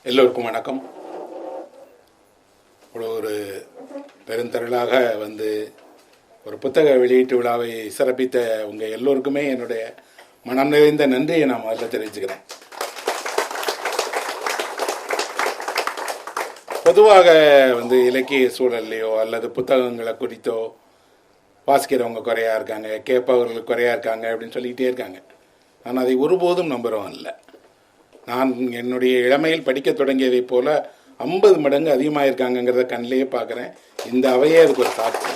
எல்லோருக்கும் வணக்கம். ஒரு பெருந்திரளாக வந்து ஒரு புத்தக வெளியீட்டு விழாவை சிறப்பித்த உங்கள் எல்லோருக்குமே என்னுடைய மனம் நிறைந்த நன்றியை நான் முதல்ல தெரிவிச்சுக்கிறேன். பொதுவாக வந்து இலக்கிய சூழல்லையோ அல்லது புத்தகங்களை குறித்தோ வாசிக்கிறவங்க குறையா இருக்காங்க, கேட்பவர்கள் குறையா இருக்காங்க அப்படின்னு சொல்லிக்கிட்டே இருக்காங்க. நான் அதை ஒருபோதும் நம்புகிறோம் இல்லை. நான் என்னுடைய இளமையில் படிக்க தொடங்கியதை போல 50 மடங்கு அதிகமாக இருக்காங்கங்கிறத கண்ணிலேயே பார்க்குறேன். இந்த அவையே அதுக்கு ஒரு சாட்சி.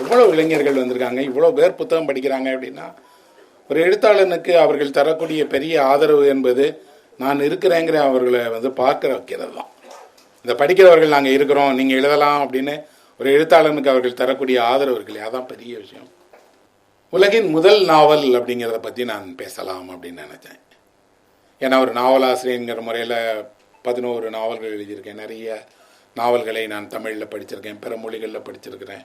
இவ்வளோ இளைஞர்கள் வந்திருக்காங்க, இவ்வளோ பேர் புத்தகம் படிக்கிறாங்க அப்படின்னா ஒரு எழுத்தாளனுக்கு அவர்கள் தரக்கூடிய பெரிய ஆதரவு என்பது நான் இருக்கிறேங்கிற அவர்களை வந்து பார்க்க வைக்கிறது தான். இந்த படிக்கிறவர்கள் நாங்கள் இருக்கிறோம், நீங்கள் எழுதலாம் அப்படின்னு ஒரு எழுத்தாளனுக்கு அவர்கள் தரக்கூடிய ஆதரவு இருக்கு இல்லையா, அதான் பெரிய விஷயம். உலகின் முதல் நாவல் அப்படிங்கிறத பற்றி நான் பேசலாம் அப்படின்னு நினச்சேன். ஏன்னா ஒரு நாவலாசிரியங்கிற முறையில் 11 நாவல்கள் எழுதியிருக்கேன். நிறைய நாவல்களை நான் தமிழில் படிச்சிருக்கேன், பிற மொழிகளில் படிச்சிருக்கிறேன்.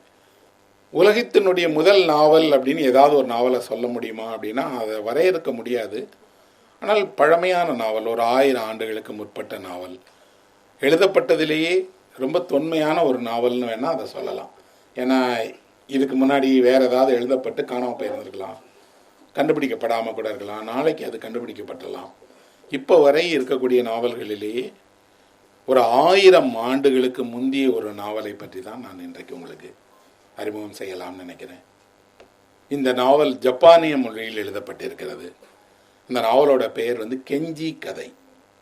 உலகத்தினுடைய முதல் நாவல் அப்படின்னு ஏதாவது ஒரு நாவலை சொல்ல முடியுமா அப்படின்னா அதை வரையறுக்க முடியாது. ஆனால் பழமையான நாவல், ஒரு 1000 ஆண்டுகளுக்கு முற்பட்ட நாவல், எழுதப்பட்டதிலேயே ரொம்ப தொன்மையான ஒரு நாவல்னு வேணால் அதை சொல்லலாம். ஏன்னா இதுக்கு முன்னாடி வேறு ஏதாவது எழுதப்பட்டு காணாமல் போயிருந்திருக்கலாம், கண்டுபிடிக்கப்படாமல் கூட இருக்கலாம், நாளைக்கு அது கண்டுபிடிக்கப்பட்டலாம். இப்போ வரை இருக்கக்கூடிய நாவல்களிலேயே ஒரு 1000 ஆண்டுகளுக்கு முந்தைய ஒரு நாவலை பற்றி தான் நான் இன்றைக்கு உங்களுக்கு அறிமுகம் செய்யலாம்னு நினைக்கிறேன். இந்த நாவல் ஜப்பானிய மொழியில் எழுதப்பட்டிருக்கிறது. இந்த நாவலோட பெயர் வந்து கெஞ்சி கதை,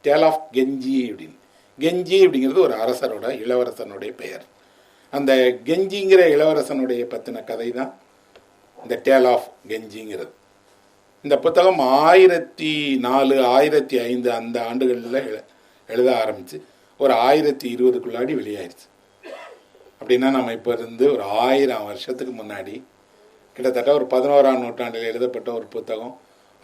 டேல் ஆஃப் கெஞ்சி அப்படின்னு. கெஞ்சி அப்படிங்கிறது ஒரு அரசரோட, இளவரசனுடைய பெயர். அந்த கெஞ்சிங்கிற இளவரசனுடைய பற்றின கதை தான் இந்த டேல் ஆஃப் கெஞ்சிங்கிறது. இந்த புத்தகம் 1004, 1005 அந்த ஆண்டுகளில் எழுத ஆரம்பித்து ஒரு 1020க்குள்ளாடி வெளியாயிருச்சு. அப்படின்னா நம்ம இப்போ இருந்து ஒரு 1000 வருஷத்துக்கு முன்னாடி, கிட்டத்தட்ட ஒரு 11ஆம் நூற்றாண்டில் எழுதப்பட்ட ஒரு புத்தகம்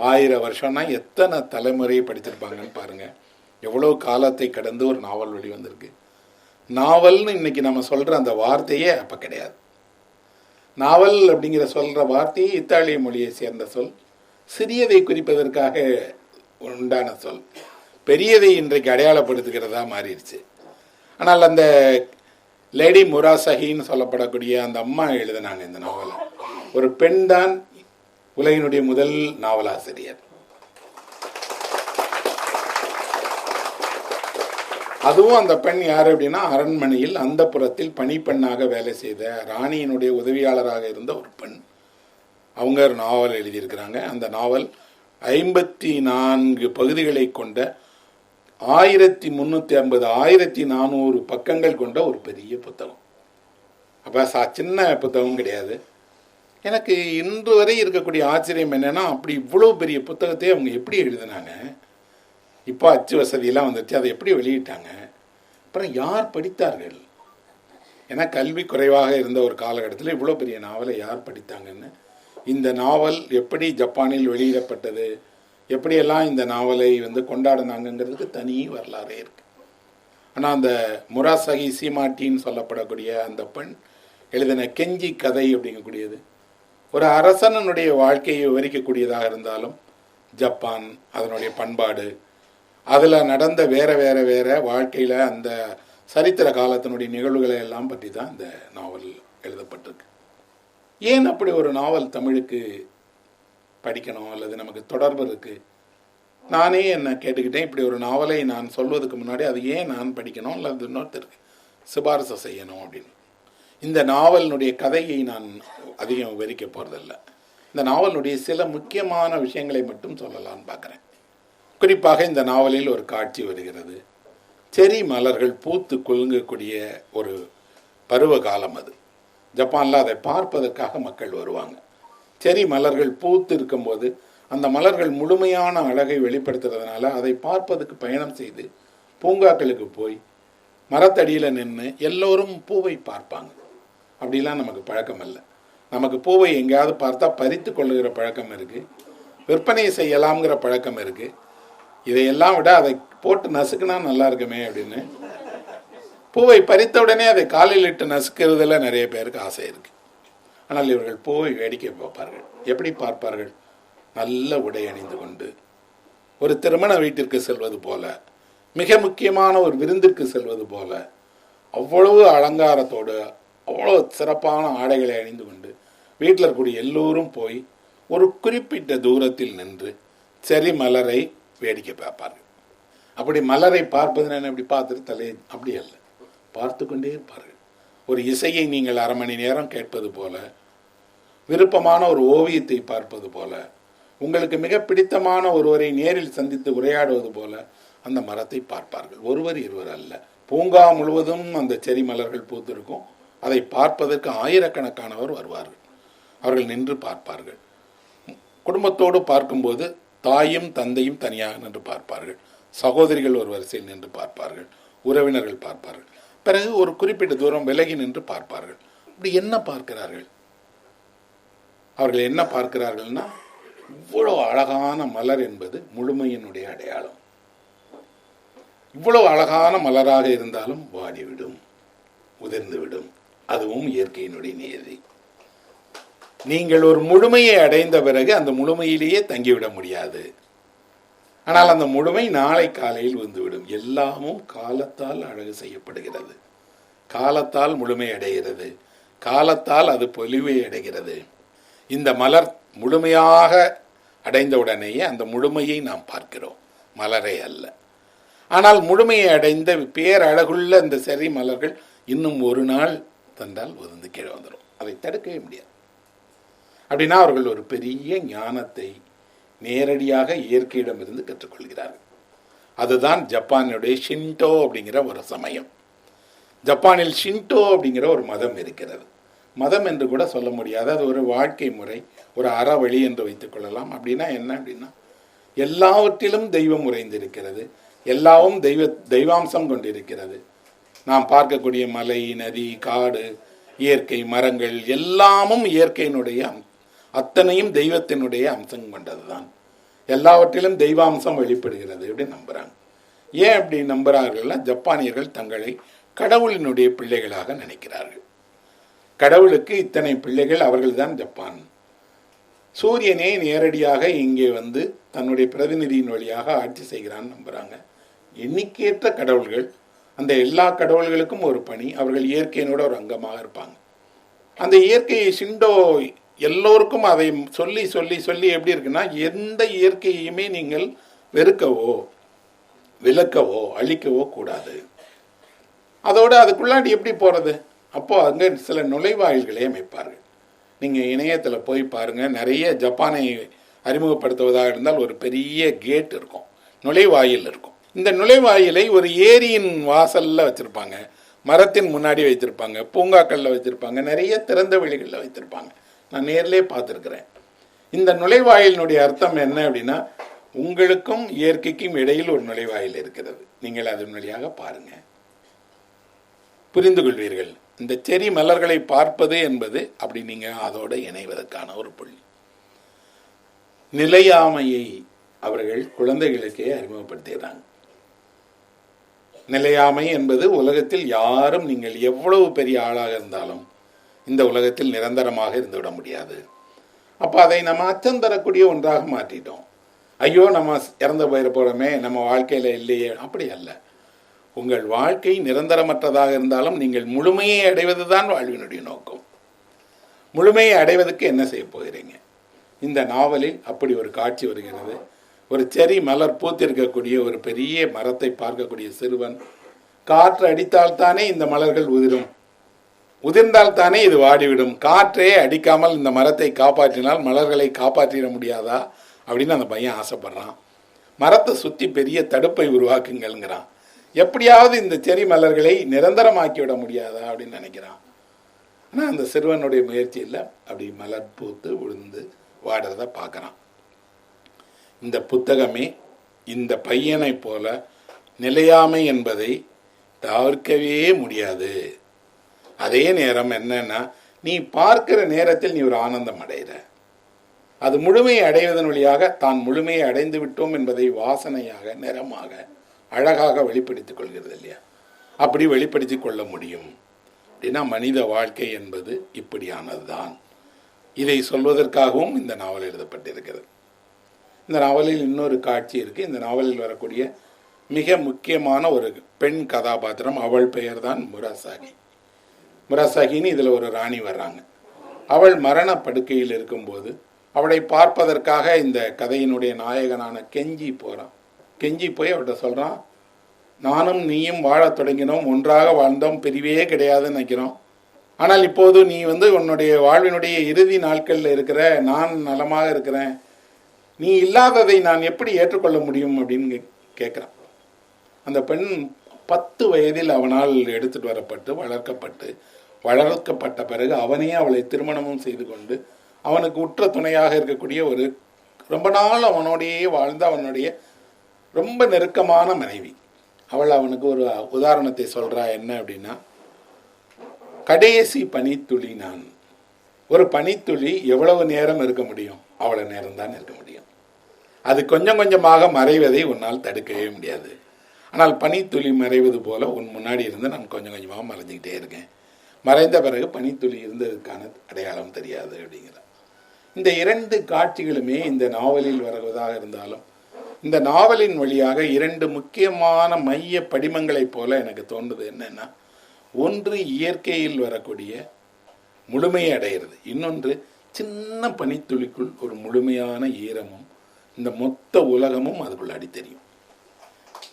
1000 வருஷம்னா எத்தனை தலைமுறையை படிச்சிருப்பாங்கன்னு பாருங்கள். எவ்வளோ காலத்தை கடந்து ஒரு நாவல் வெளிவந்திருக்கு. நாவல்னு இன்னைக்கு நம்ம சொல்கிற அந்த வார்த்தையே அப்போ கிடையாது. நாவல் அப்படிங்கிற சொல்கிற வார்த்தையே இத்தாலிய மொழியை சேர்ந்த சொல், சிறியதை குறிப்பதற்காக உண்டான சொல். பெரியதை இன்றைக்கு அடையாளப்படுத்துகிறதா மாறிடுச்சு. ஆனால் அந்த லேடி முராசஹின்னு சொல்லப்படக்கூடிய அந்த அம்மா எழுதினாங்க இந்த நாவலை. ஒரு பெண் தான் உலகினுடைய முதல் நாவலாசிரியர். அதுவும் அந்த பெண் யார் அப்படின்னா அரண்மனையில் அந்த புறத்தில் பணிப்பெண்ணாக வேலை செய்த ராணியினுடைய உதவியாளராக இருந்த ஒரு பெண். அவங்க ஒரு நாவல் எழுதியிருக்கிறாங்க. அந்த நாவல் 54 பகுதிகளை கொண்ட 1350, 1400 பக்கங்கள் கொண்ட ஒரு பெரிய புத்தகம். அப்போ சின்ன புத்தகம் கிடையாது. எனக்கு இன்று வரை இருக்கக்கூடிய ஆச்சரியம் என்னென்னா, அப்படி இவ்வளோ பெரிய புத்தகத்தை அவங்க எப்படி எழுதினாங்க? இப்போ அச்சு வசதியெல்லாம் வந்துடுச்சு, அதை எப்படி வெளியிட்டாங்க? அப்புறம் யார் படித்தார்கள்? ஏன்னா கல்வி குறைவாக இருந்த ஒரு காலகட்டத்தில் இவ்வளோ பெரிய நாவலை யார் படித்தாங்கன்னு. இந்த நாவல் எப்படி ஜப்பானில் வெளியிடப்பட்டது, எப்படியெல்லாம் இந்த நாவலை வந்து கொண்டாடினாங்கிறதுக்கு தனி வரலாறே இருக்கு. ஆனால் அந்த முராசகி சீமாட்டின்னு சொல்லப்படக்கூடிய அந்த பெண் எழுதின கெஞ்சி கதை அப்படிங்கக்கூடியது ஒரு அரசனுடைய வாழ்க்கையை விவரிக்கக்கூடியதாக இருந்தாலும் ஜப்பான், அதனுடைய பண்பாடு, அதில் நடந்த வேற வாழ்க்கையில் அந்த சரித்திர காலத்தினுடைய நிகழ்வுகளை எல்லாம் பற்றி தான் இந்த நாவல் எழுதப்பட்டிருக்கு. ஏன் அப்படி ஒரு நாவல் தமிழுக்கு படிக்கணும் அல்லது நமக்கு தொடர்பு இருக்குது? நானே என்ன கேட்டுக்கிட்டேன், இப்படி ஒரு நாவலை நான் சொல்வதற்கு முன்னாடி அது ஏன் நான் படிக்கணும் அல்லது இன்னொருத்தருக்கு சிபாரிசு செய்யணும் அப்படின்னு. இந்த நாவலினுடைய கதையை நான் அதிகம் விவரிக்க போகிறதில்ல. இந்த நாவலுடைய சில முக்கியமான விஷயங்களை மட்டும் சொல்லலான்னு பார்க்குறேன். குறிப்பாக இந்த நாவலில் ஒரு காட்சி வருகிறது. செரி மலர்கள் பூத்து குலுங்கக்கூடிய ஒரு பருவ காலம் அது. ஜப்பானில் அதை பார்ப்பதற்காக மக்கள் வருவாங்க. செரி மலர்கள் பூத்து இருக்கும்போது அந்த மலர்கள் முழுமையான அழகை வெளிப்படுத்துறதுனால அதை பார்ப்பதற்கு பயணம் செய்து பூங்காக்களுக்கு போய் மரத்தடியில் நின்று எல்லோரும் பூவை பார்ப்பாங்க. அப்படிலாம் நமக்கு பழக்கம் இல்லை. நமக்கு பூவை எங்கேயாவது பார்த்தா பறித்து கொள்ளுகிற பழக்கம் இருக்குது, விற்பனை செய்யலாம்ங்கிற பழக்கம் இருக்குது. இதையெல்லாம் விட அதை போட்டு நசுக்குனா நல்லா இருக்குமே அப்படின்னு பூவை பறித்த உடனே அதை காலில் இட்டு நசுக்கிறதுல நிறைய பேருக்கு ஆசை இருக்குது. ஆனால் இவர்கள் பூவை வேடிக்கை பார்ப்பார்கள். எப்படி பார்ப்பார்கள்? நல்ல உடை அணிந்து கொண்டு ஒரு திருமண வீட்டிற்கு செல்வது போல மிக முக்கியமான ஒரு விருந்திற்கு செல்வது போல அவ்வளவு அலங்காரத்தோடு அவ்வளோ சிறப்பான ஆடைகளை அணிந்து கொண்டு வீட்டில் இருக்கக்கூடிய எல்லோரும் போய் ஒரு குறிப்பிட்ட தூரத்தில் நின்று செரி மலரை வேடிக்கை பார்ப்பார்கள். அப்படி மலரை பார்ப்பது நான் இப்படி பார்த்துட்டு தலையை அப்படி அல்ல, பார்த்து கொண்டே இருப்பார்கள். ஒரு இசையை நீங்கள் அரை மணி நேரம் கேட்பது போல, விருப்பமான ஒரு ஓவியத்தை பார்ப்பது போல, உங்களுக்கு மிக பிடித்தமான ஒருவரை நேரில் சந்தித்து உரையாடுவது போல அந்த மரத்தை பார்ப்பார்கள். ஒருவர் இருவர் அல்ல, பூங்கா முழுவதும் அந்த செரி மலர்கள் பூத்திருக்கும். அதை பார்ப்பதற்கு ஆயிரக்கணக்கானவர் வருவார்கள். அவர்கள் நின்று பார்ப்பார்கள். குடும்பத்தோடு பார்க்கும்போது தாயும் தந்தையும் தனியாக நின்று பார்ப்பார்கள், சகோதரிகள் ஒரு வரிசையில் நின்று பார்ப்பார்கள், உறவினர்கள் பார்ப்பார்கள். பிறகு ஒரு குறிப்பிட்ட தூரம் விலகி நின்று பார்ப்பார்கள். அப்படி என்ன பார்க்கிறார்கள்? அவர்கள் என்ன பார்க்கிறார்கள்னா, இவ்வளவு அழகான மலர் என்பது முழுமையினுடைய அடையாளம். இவ்வளவு அழகான மலராக இருந்தாலும் வாடிவிடும், உதிர்ந்துவிடும். அதுவும் இயற்கையினுடைய நியதி. நீங்கள் ஒரு முழுமையை அடைந்த பிறகு அந்த முழுமையிலேயே தங்கிவிட முடியாது. ஆனால் அந்த முழுமை நாளை காலையில் வந்துவிடும். எல்லாமும் காலத்தால் அழகு செய்யப்படுகிறது, காலத்தால் முழுமை அடைகிறது, காலத்தால் அது பொலிவை அடைகிறது. இந்த மலர் முழுமையாக அடைந்தவுடனேயே அந்த முழுமையை நாம் பார்க்கிறோம், மலரை அல்ல. ஆனால் முழுமையை அடைந்த பேரழகுள்ள இந்த செரி மலர்கள் இன்னும் ஒரு நாள் தந்தால் உதிர்ந்து கீழே வந்துடும். அதை தடுக்கவே முடியாது. அப்படின்னா அவர்கள் ஒரு பெரிய ஞானத்தை நேரடியாக இயற்கையிடமிருந்து கற்றுக்கொள்கிறார்கள். அதுதான் ஜப்பானுடைய ஷின்டோ அப்படிங்கிற ஒரு சமயம். ஜப்பானில் ஷின்டோ அப்படிங்கிற ஒரு மதம் இருக்கிறது. மதம் என்று கூட சொல்ல முடியாது, அது ஒரு வாழ்க்கை முறை, ஒரு அறவழி என்று வைத்துக் கொள்ளலாம். அப்படின்னா என்ன அப்படின்னா, எல்லாவற்றிலும் தெய்வம் உறைந்திருக்கிறது, எல்லாவும் தெய்வாம்சம் கொண்டிருக்கிறது. நாம் பார்க்கக்கூடிய மலை, நதி, காடு, இயற்கை, மரங்கள் எல்லாமும் இயற்கையினுடைய அத்தனையும் தெய்வத்தினுடைய அம்சம் கொண்டதுதான். எல்லாவற்றிலும் தெய்வாம்சம் வெளிப்படுகிறது அப்படின்னு நம்புறாங்க. ஏன் அப்படி நம்புறார்கள்னா, ஜப்பானியர்கள் தங்களை கடவுளினுடைய பிள்ளைகளாக நினைக்கிறார்கள். கடவுளுக்கு இத்தனை பிள்ளைகள், அவர்கள்தான் ஜப்பான். சூரியனே நேரடியாக இங்கே வந்து தன்னுடைய பிரதிநிதியின் வழியாக ஆட்சி செய்கிறான்னு நம்புறாங்க. எண்ணிக்கையற்ற கடவுள்கள், அந்த எல்லா கடவுள்களுக்கும் ஒரு பணி, அவர்கள் இயற்கையினோட ஒரு அங்கமாக இருப்பாங்க. அந்த இயற்கையை ஷிண்டோ எல்லோருக்கும் அதை சொல்லி சொல்லி சொல்லி எப்படி இருக்குன்னா, எந்த இயற்கையுமே நீங்கள் வெறுக்கவோ விளக்கவோ அழிக்கவோ கூடாது. அதோடு அதுக்குள்ளாடி எப்படி போகிறது? அப்போது அங்கே சில நுழைவாயில்களை அமைப்பார்கள். நீங்கள் இணையத்தில் போய் பாருங்கள், நிறைய ஜப்பானை அறிமுகப்படுத்துவதாக இருந்தால் ஒரு பெரிய கேட் இருக்கும், நுழைவாயில் இருக்கும். இந்த நுழைவாயிலை ஒரு ஏரியின் வாசலில் வச்சுருப்பாங்க, மரத்தின் முன்னாடி வைத்திருப்பாங்க, பூங்காக்களில் வச்சுருப்பாங்க, நிறைய திறந்த வெளிகளில் வைத்திருப்பாங்க. நான் நேரிலே பார்த்துருக்குறேன். இந்த நுழைவாயிலினுடைய அர்த்தம் என்ன அப்படின்னா, உங்களுக்கும் இயற்கைக்கும் இடையில் ஒரு நுழைவாயில் இருக்கிறது, நீங்கள் அதன் வழியாக பாருங்கள், புரிந்து கொள்வீர்கள். இந்த செரி மலர்களை பார்ப்பது என்பது அப்படி நீங்கள் அதோடு இணைவதற்கான ஒரு புள்ளி. நிலையாமையை அவர்கள் குழந்தைகளுக்கே அறிமுகப்படுத்துகிறாங்க. நிலையாமை என்பது உலகத்தில் யாரும், நீங்கள் எவ்வளவு பெரிய ஆளாக இருந்தாலும் இந்த உலகத்தில் நிரந்தரமாக இருந்துவிட முடியாது. அப்போ அதை நம்ம அச்சம் தரக்கூடிய ஒன்றாக மாற்றிட்டோம். ஐயோ நம்ம இறந்து போயிட போகிறோமே, நம்ம வாழ்க்கையில் இல்லையே, அப்படி அல்ல. உங்கள் வாழ்க்கை நிரந்தரமற்றதாக இருந்தாலும் நீங்கள் முழுமையை அடைவது தான் வாழ்வினுடைய நோக்கம். முழுமையை அடைவதற்கு என்ன செய்ய போகிறீங்க? இந்த நாவலில் அப்படி ஒரு காட்சி வருகிறது. ஒரு செரி மலர் பூத்திருக்கக்கூடிய ஒரு பெரிய மரத்தை பார்க்கக்கூடிய சிறுவன், காற்று அடித்தால்தானே இந்த மலர்கள் உதிரும், உதிர்ந்தால் தானே இது வாடிவிடும், காற்றே அடிக்காமல் இந்த மரத்தை காப்பாற்றினால் மலர்களை காப்பாற்றிட முடியாதா அப்படின்னு அந்த பையன் ஆசைப்படுறான். மரத்தை சுற்றி பெரிய தடுப்பை உருவாக்குங்கள்ங்கிறான். எப்படியாவது இந்த செரி மலர்களை நிரந்தரமாக்கிவிட முடியாதா அப்படின்னு நினைக்கிறான். ஆனால் அந்த சிறுவனுடைய முயற்சியில் அப்படி மலர் பூத்து விழுந்து வாடுறத பார்க்குறான். இந்த புத்தகமே இந்த பையனை போல நிலையாமை என்பதை தவிர்க்கவே முடியாது. அதே நேரம் என்னன்னா, நீ பார்க்கிற நேரத்தில் நீ ஒரு ஆனந்தம் அடைகிற, அது முழுமையை அடைவதன் வழியாக தான் முழுமையை அடைந்து விட்டோம் என்பதை வாசனையாக, நிறமாக, அழகாக வெளிப்படுத்திக் கொள்கிறது இல்லையா? அப்படி வெளிப்படுத்தி கொள்ள முடியும் அப்படின்னா மனித வாழ்க்கை என்பது இப்படியானது தான். இதை சொல்வதற்காகவும் இந்த நாவல் எழுதப்பட்டிருக்கிறது. இந்த நாவலில் இன்னொரு காட்சி இருக்குது. இந்த நாவலில் வரக்கூடிய மிக முக்கியமான ஒரு பெண் கதாபாத்திரம். அவள் பெயர் தான் முராசாகி. முராசாகின்னு இதில் ஒரு ராணி வர்றாங்க. அவள் மரண படுக்கையில் இருக்கும்போது அவளை பார்ப்பதற்காக இந்த கதையினுடைய நாயகனான கெஞ்சி போகிறான். கெஞ்சி போய் அவள்கிட்ட சொல்கிறான், நானும் நீயும் வாழத் தொடங்கினோம், ஒன்றாக வாழ்ந்தோம், பிரிவே கிடையாதுன்னு நினைக்கிறோம். ஆனால் இப்போது நீ உன்னுடைய வாழ்வினுடைய இறுதி நாட்களில் இருக்கிற, நான் நலமாக இருக்கிறேன், நீ இல்லாததை நான் எப்படி ஏற்றுக்கொள்ள முடியும் அப்படின்னு கேட்குறான். அந்த பெண் 10 வயதில் அவனால் எடுத்துட்டு வரப்பட்டு வளர்க்கப்பட்ட பிறகு அவனே அவளை திருமணமும் செய்து கொண்டு அவனுக்கு உற்ற துணையாக இருக்கக்கூடிய ஒரு ரொம்ப நாள் அவனோடையே வாழ்ந்த அவனுடைய ரொம்ப நெருக்கமான மனைவி. அவள் அவனுக்கு ஒரு உதாரணத்தை சொல்கிறா. என்ன அப்படின்னா, கடைசி பனித்துளி நான். ஒரு பனித்துளி எவ்வளவு நேரம் இருக்க முடியும்? அவ்வளோ நேரம்தான் இருக்க முடியும். அது கொஞ்சம் கொஞ்சமாக மறைவதை உன்னால் தடுக்கவே முடியாது. ஆனால் பனித்துளி மறைவது போல உன் முன்னாடி இருந்து நான் கொஞ்சம் கொஞ்சமாக மறைஞ்சிக்கிட்டே இருக்கேன். மறைந்த பிறகு பனித்துளி இருந்ததுக்கான அடையாளம் தெரியாது அப்படிங்கிறார். இந்த 2 காட்சிகளுமே இந்த நாவலில் வருவதாக இருந்தாலும், இந்த நாவலின் வழியாக 2 முக்கியமான மைய படிமங்களைப் போல எனக்கு தோன்றுது. என்னன்னா, ஒன்று இயற்கையில் வரக்கூடிய முழுமையை அடைகிறது, இன்னொன்று சின்ன பனித்துளிக்குள் ஒரு முழுமையான ஈரமும் இந்த மொத்த உலகமும் அதுக்குள்ள அடி தெரியும்.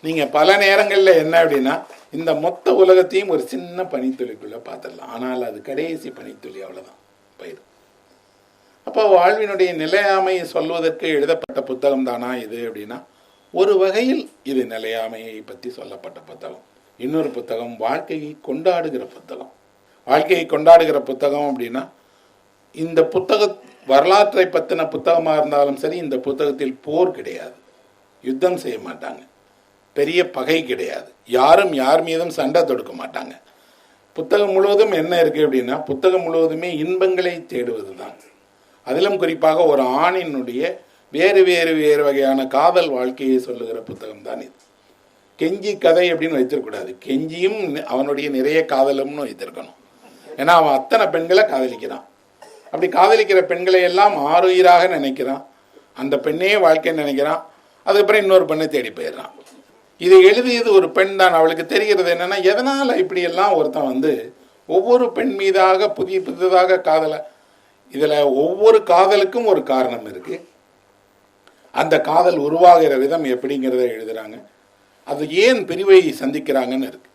நீங்கள் பல நேரங்களில் என்ன அப்படின்னா, இந்த மொத்த உலகத்தையும் ஒரு சின்ன பனித்துளிக்குள்ளே பார்த்துடலாம். ஆனால் அது கடைசி பனித்துளி, அவ்வளோதான் போயிடும். அப்போ வாழ்வினுடைய நிலையாமையை சொல்வதற்கு எழுதப்பட்ட புத்தகம் தானா இது அப்படின்னா, ஒரு வகையில் இது நிலையாமையை பற்றி சொல்லப்பட்ட புத்தகம். இன்னொரு புத்தகம் வாழ்க்கையை கொண்டாடுகிற புத்தகம். வாழ்க்கையை கொண்டாடுகிற புத்தகம் அப்படின்னா, இந்த வரலாற்றை பற்றின புத்தகமாக இருந்தாலும் சரி, இந்த புத்தகத்தில் போர் கிடையாது, யுத்தம் செய்ய மாட்டாங்க, பெரிய பகை கிடையாது, யாரும் யார் மீதும் சண்டை தொடுக்க மாட்டாங்க. புத்தகம் முழுவதும் என்ன இருக்குது அப்படின்னா, புத்தகம் முழுவதுமே இன்பங்களை தேடுவது தான். அதிலும் குறிப்பாக ஒரு ஆணினுடைய வேறு வேறு வேறு வகையான காதல் வாழ்க்கையை சொல்லுகிற புத்தகம் தான் இது. கெஞ்சி கதை அப்படின்னு வைத்திருக்கூடாது, கெஞ்சியும் அவனுடைய நிறைய காதலும்னு வைத்திருக்கணும். ஏன்னா அவன் அத்தனை பெண்களை காதலிக்கிறான். அப்படி காதலிக்கிற பெண்களை எல்லாம் ஆறுயிராக நினைக்கிறான். அந்த பெண்ணே வாழ்க்கைன்னு நினைக்கிறான். அதுக்கப்புறம் இன்னொரு பெண்ணை தேடி போயிடுறான். இதை எழுதியது ஒரு பெண் தான். அவளுக்கு தெரிகிறது என்னன்னா, எதனால் இப்படியெல்லாம் ஒருத்தன் ஒவ்வொரு பெண் மீதாக புதிதாக காதலை, இதில் ஒவ்வொரு காதலுக்கும் ஒரு காரணம் இருக்குது. அந்த காதல் உருவாகிற விதம் எப்படிங்கிறத எழுதுகிறாங்க. அது ஏன் பிரிவை சந்திக்கிறாங்கன்னு இருக்கு.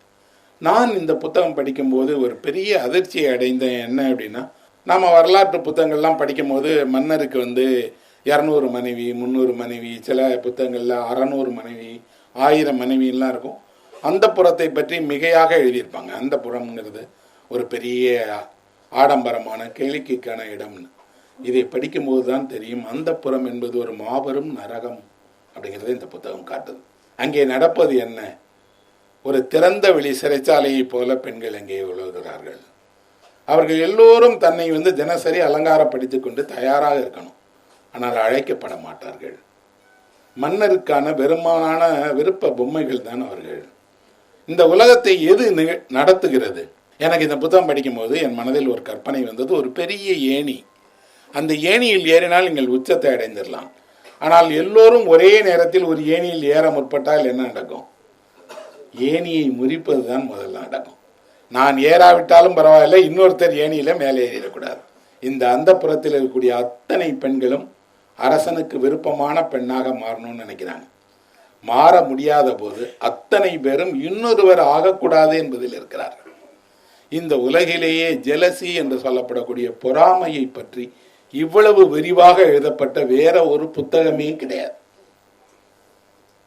நான் இந்த புத்தகம் படிக்கும்போது ஒரு பெரிய அதிர்ச்சியை அடைந்தேன். என்ன அப்படின்னா, நாம் வரலாற்று புத்தகங்கள்லாம் படிக்கும்போது மன்னருக்கு 200 மனைவி, 300 மனைவி, சில புத்தகங்களில் 600 மனைவி, 1000 மனைவிலாம் இருக்கும். அந்த புறத்தை பற்றி மிகையாக எழுதியிருப்பாங்க. அந்த புறம்ங்கிறது ஒரு பெரிய ஆடம்பரமான கேளிக்கைக்கான இடம்னு. இதை படிக்கும்போது தான் தெரியும், அந்த புறம் என்பது ஒரு மாபெரும் நரகம் அப்படிங்கிறத இந்த புத்தகம் காட்டுது. அங்கே நடப்பது என்ன? ஒரு திறந்த வெளி சிறைச்சாலையை போல பெண்கள் அங்கே உழவுகிறார்கள். அவர்கள் எல்லோரும் தன்னை தினசரி அலங்காரப்படுத்தி கொண்டு தயாராக இருக்கணும், ஆனால் அழைக்கப்பட மாட்டார்கள். மன்னருக்கான வெறுமான விருப்ப பொம்மைகள் தான் அவர்கள். இந்த உலகத்தை எது நடத்துகிறது? எனக்கு இந்த புத்தகம் படிக்கும்போது என் மனதில் ஒரு கற்பனை வந்தது. ஒரு பெரிய ஏணி, அந்த ஏணியில் ஏறினால் நீங்கள் உச்சத்தை அடைந்திடலாம். ஆனால் எல்லோரும் ஒரே நேரத்தில் ஒரு ஏணியில் ஏற முற்பட்டால் என்ன நடக்கும்? ஏணியை முறிப்பது தான் முதல்ல நடக்கும். நான் ஏறாவிட்டாலும் பரவாயில்லை, இன்னொருத்தர் ஏணியில மேலே ஏறிடக்கூடாது. இந்த அந்த புறத்தில் இருக்கக்கூடிய அத்தனை பெண்களும் அரசனுக்கு விருப்பமான பெண்ணாக மாறணும்னு நினைக்கிறாங்க. மாற முடியாத போது அத்தனை பேரும் இன்னொருவர் ஆகக்கூடாது என்பதில் இருக்கிறார்கள். இந்த உலகிலேயே ஜெலசி என்று சொல்லப்படக்கூடிய பொறாமையை பற்றி இவ்வளவு விரிவாக எழுதப்பட்ட வேற ஒரு புத்தகமே கிடையாது.